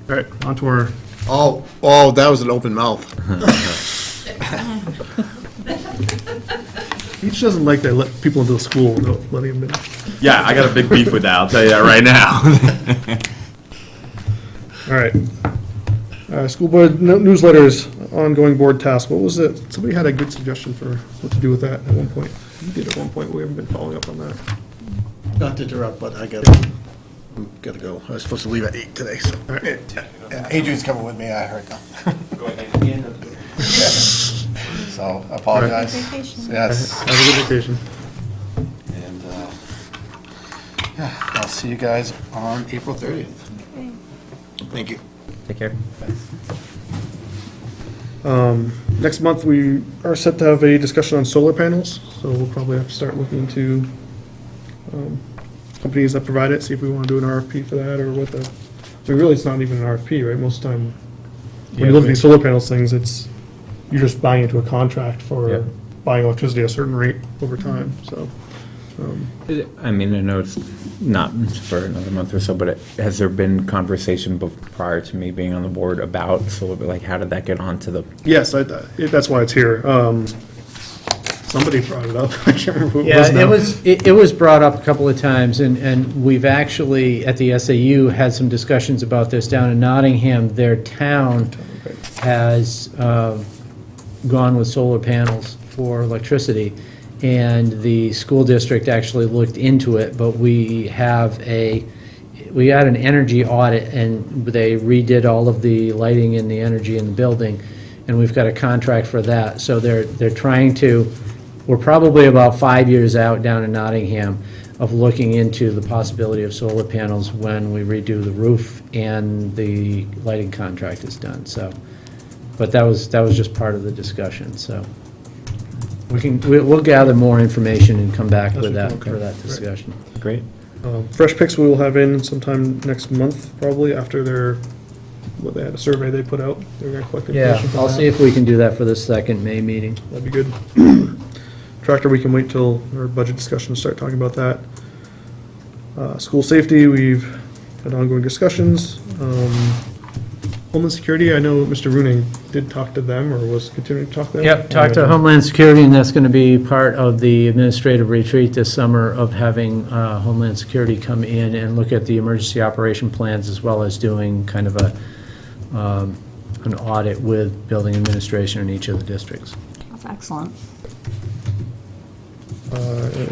right, on to our.
Oh, that was an open mouth.
Each doesn't like to let people into the school without letting them in.
Yeah, I got a big beef with that, I'll tell you that right now.
All right. School board newsletters, ongoing board task. What was it? Somebody had a good suggestion for what to do with that at one point. You did at one point. We haven't been following up on that.
Not to interrupt, but I gotta go. I was supposed to leave at 8 today, so.
All right.
And Adrian's coming with me, I heard them. So, I apologize.
Have a good vacation.
Yes.
Have a good vacation.
And, I'll see you guys on April 30th. Thank you.
Take care.
Next month, we are set to have a discussion on solar panels, so we'll probably have to start looking into companies that provide it, see if we want to do an RFP for that, or what the, really, it's not even an RFP, right? Most of the time, when you look at these solar panels things, you're just buying into a contract for buying electricity at a certain rate over time, so.
I mean, I know it's not for another month or so, but has there been conversation prior to me being on the board about solar, like, how did that get onto the?
Yes, that's why it's here. Somebody brought it up. I can't remember who it was
Yeah,
now.
it was brought up a couple of times, and we've actually, at the SAU, had some discussions about this down in Nottingham. Their town has gone with solar panels for electricity, and the school district actually looked into it, but we had an energy audit, and they redid all of the lighting and the energy in the building, and we've got a contract for that. So they're trying to, we're probably about 5 years out down in Nottingham of looking into the possibility of solar panels when we redo the roof and the lighting contract is done, so. But that was just part of the discussion, so. We'll gather more information and come back with that,
Okay.
for that discussion.
Great.
Fresh Picks we will have in sometime next month, probably, after they had a survey they put out. They're going to collect
Yeah,
information from
I'll
that.
see if we can do that for the second May meeting.
That'd be good. Tractor, we can wait till our budget discussion to start talking about that. School safety, we've had ongoing discussions. Homeland Security, I know Mr. Rooney did talk to them, or was continuing to talk to them.
Yep, talk to Homeland Security, and that's going to be part of the administrative retreat this summer of having Homeland Security come in and look at the emergency operation plans, as well as doing kind of an audit with building administration in each of the districts.
That's excellent.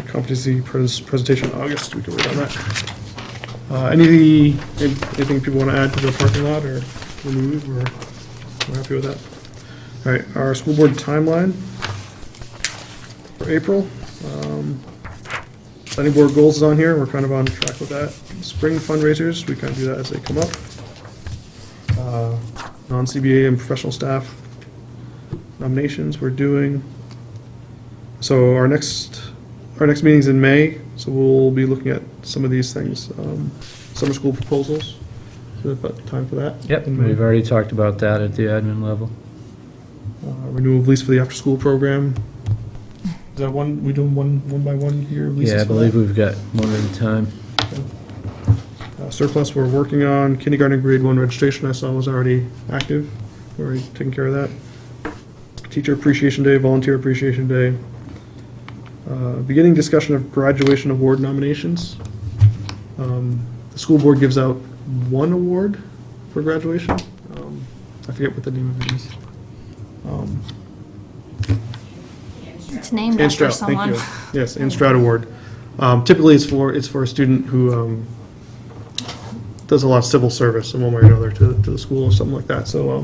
Competency presentation in August, we can wait on that. Anything people want to add to the parking lot, or remove, or we're happy with that? All right, our school board timeline for April. Planning board goals is on here, we're kind of on track with that. Spring fundraisers, we kind of do that as they come up. Non-CBA and professional staff nominations we're doing. So our next meeting's in May, so we'll be looking at some of these things. Summer school proposals, so about time for that.
Yep,
in May.
we've already talked about that at the admin level.
Renewal of lease for the after-school program. Is that we doing one by one here? leases
Yeah, I
for
believe
that?
we've got one at a time.
Surplus we're working on. Kindergarten grade 1 registration I saw was already active. We're already taking care of that. Teacher Appreciation Day, Volunteer Appreciation Day. Beginning discussion of graduation award nominations. The school board gives out one award for graduation. I forget what the name of it is.
It's named
Ann
after
Strout,
someone.
thank you. Yes, Ann Strout Award. Typically, it's for a student who does a lot of civil service in one way or another to the school or something like that. So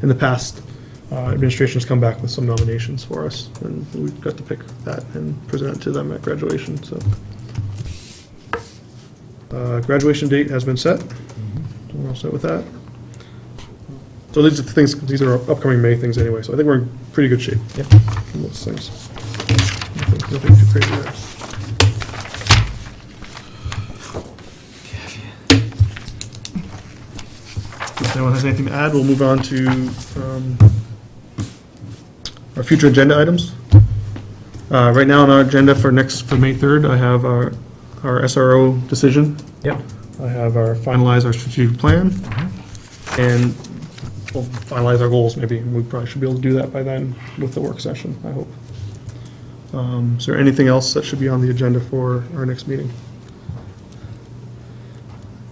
in the past, administration's come back with some nominations for us, and we've got to pick that and present it to them at graduation. So graduation date has been set. We're all set with that. So these are the things. These are upcoming May things anyway. So I think we're in pretty good shape.
Yep.
On those things. Nothing too crazy there. If anyone has anything to add, we'll move on to our future agenda items. Right now on our agenda for May 3rd, I have our SRO decision.
Yep.
I have finalize our strategic plan, and we'll finalize our goals maybe. We probably should be able to do that by then with the work session, I hope. Is there anything else that should be on the agenda for our next meeting?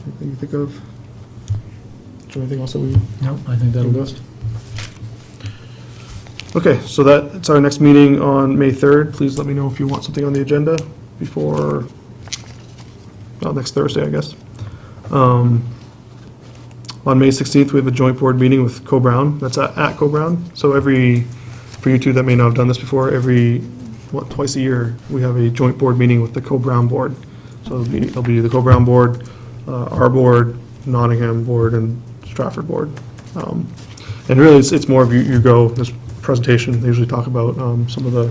Anything you think of? Is there anything else that we?
No, I think that'll do it.
Okay, so that's our next meeting on May 3rd. Please let me know if you want something on the agenda before, well, next Thursday, I guess. On May 16th, we have a joint board meeting with Co-Brown. That's at Co-Brown. So for you two that may not have done this before, twice a year, we have a joint board meeting with the Co-Brown board. So it'll be the Co-Brown board, our board, Nottingham board, and Stratford board. And really, it's more of you go, this presentation, they usually talk about some of the,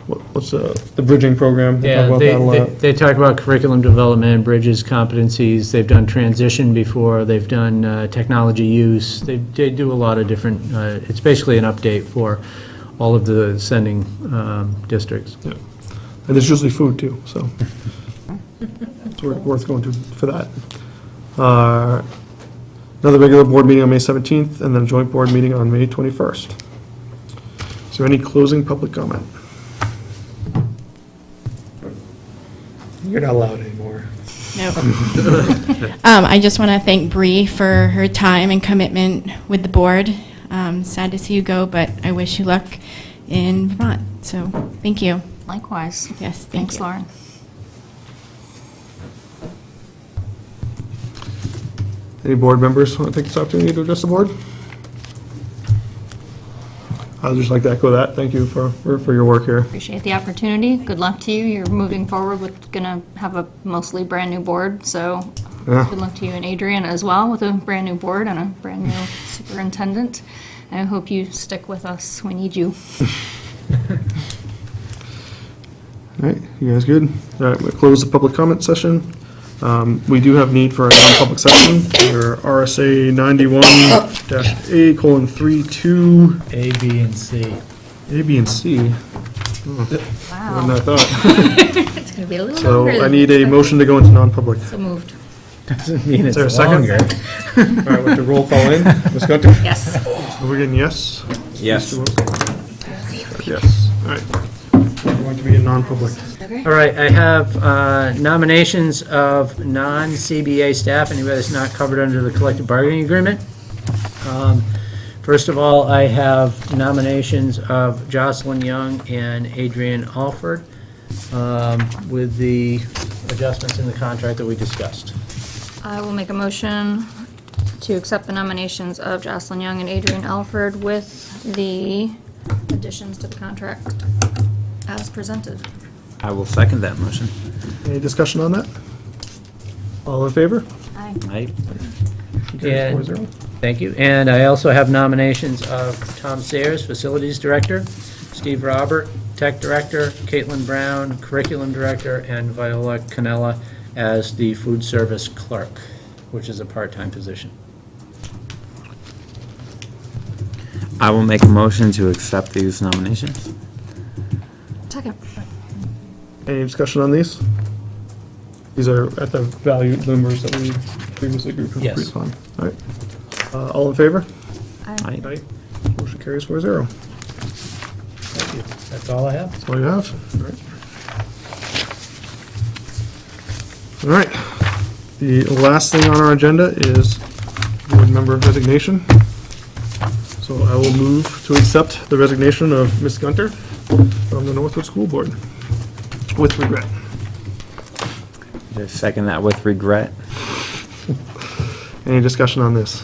what's the bridging program? They talk
Yeah,
about that a lot.
they talk about curriculum development, bridges, competencies. They've done transition before. They've done technology use. They do a lot of different, it's basically an update for all of the sending districts.
Yeah. And there's usually food too, so it's worth going to for that. Another regular board meeting on May 17th, and then a joint board meeting on May 21st. Is there any closing public comment? You're not allowed anymore.
No. I just want to thank Bree for her time and commitment with the board. Sad to see you go, but I wish you luck in Vermont. So, thank you.
Likewise.
Yes,
Thanks, Lauren.
Any board members want to take this opportunity to address the board? I'd just like to echo that. Thank you for your work here.
Appreciate the opportunity. Good luck to you. You're moving forward with, gonna have a mostly brand-new board, so
Yeah.
good luck to you and Adrian as well with a brand-new board and a brand-new superintendent. I hope you stick with us. We need you.
All right, you guys good? All right, we'll close the public comment session. We do have need for a non-public session under RSA 91-A:32.
A, B, and C.
A, B, and C.
Wow.
More than I thought.
It's gonna be a little
So
longer
I
than
need a
expected.
motion to go into non-public.
So moved.
Doesn't mean
Is
it's
there a second?
longer.
All right, with the roll call in, Ms. Gunter?
Yes.
Are we getting yes?
Yes.
Yes, all right. We're going to be in non-public.
All right, I have nominations of non-CBA staff, anybody that's not covered under the collective bargaining agreement. First of all, I have nominations of Jocelyn Young and Adrian Alford with the adjustments in the contract that we discussed.
I will make a motion to accept the nominations of Jocelyn Young and Adrian Alford with the additions to the contract as presented.
I will second that motion.
Any discussion on that? All in favor?
Aye.
Aye.
Carries
And-
4-0.
Thank you. And I also have nominations of Tom Sayers, Facilities Director, Steve Robert, Tech Director, Caitlin Brown, Curriculum Director, and Viola Canella as the Food Service Clerk, which is a part-time position.
I will make a motion to accept these nominations.
Second.
Any discussion on these? These are at the value numbers that we previously agreed
Yes.
upon. All right. All in favor?
Aye.
Aye. Motion carries 4-0.
Thank you. That's all I have.
That's all you have? All right. All right. The last thing on our agenda is board member resignation. So I will move to accept the resignation of Ms. Gunter from the Northwood School Board with regret.
Just second that with regret.
Any discussion on this?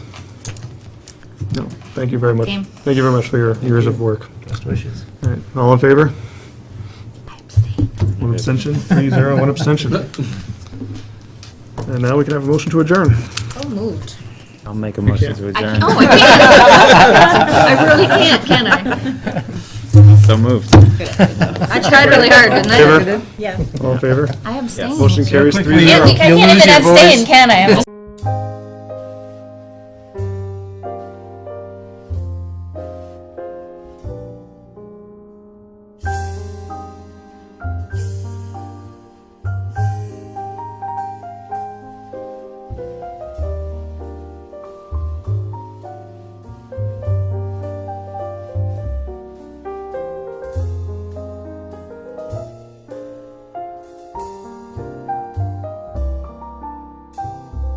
No. Thank you very much.
Game.
Thank you very much for your years of work.
Best wishes.
All right. All in favor? One abstention, 3-0, one abstention. And now we can have a motion to adjourn.
So moved.
I'll make a motion to adjourn.
Oh, I can't. I really can't, can I?
So moved.
I tried really hard, didn't I?
Favor?
Yeah.
All in favor?
I abstained.
Motion carries 3-0.
I can't even abstain, can I? I'm just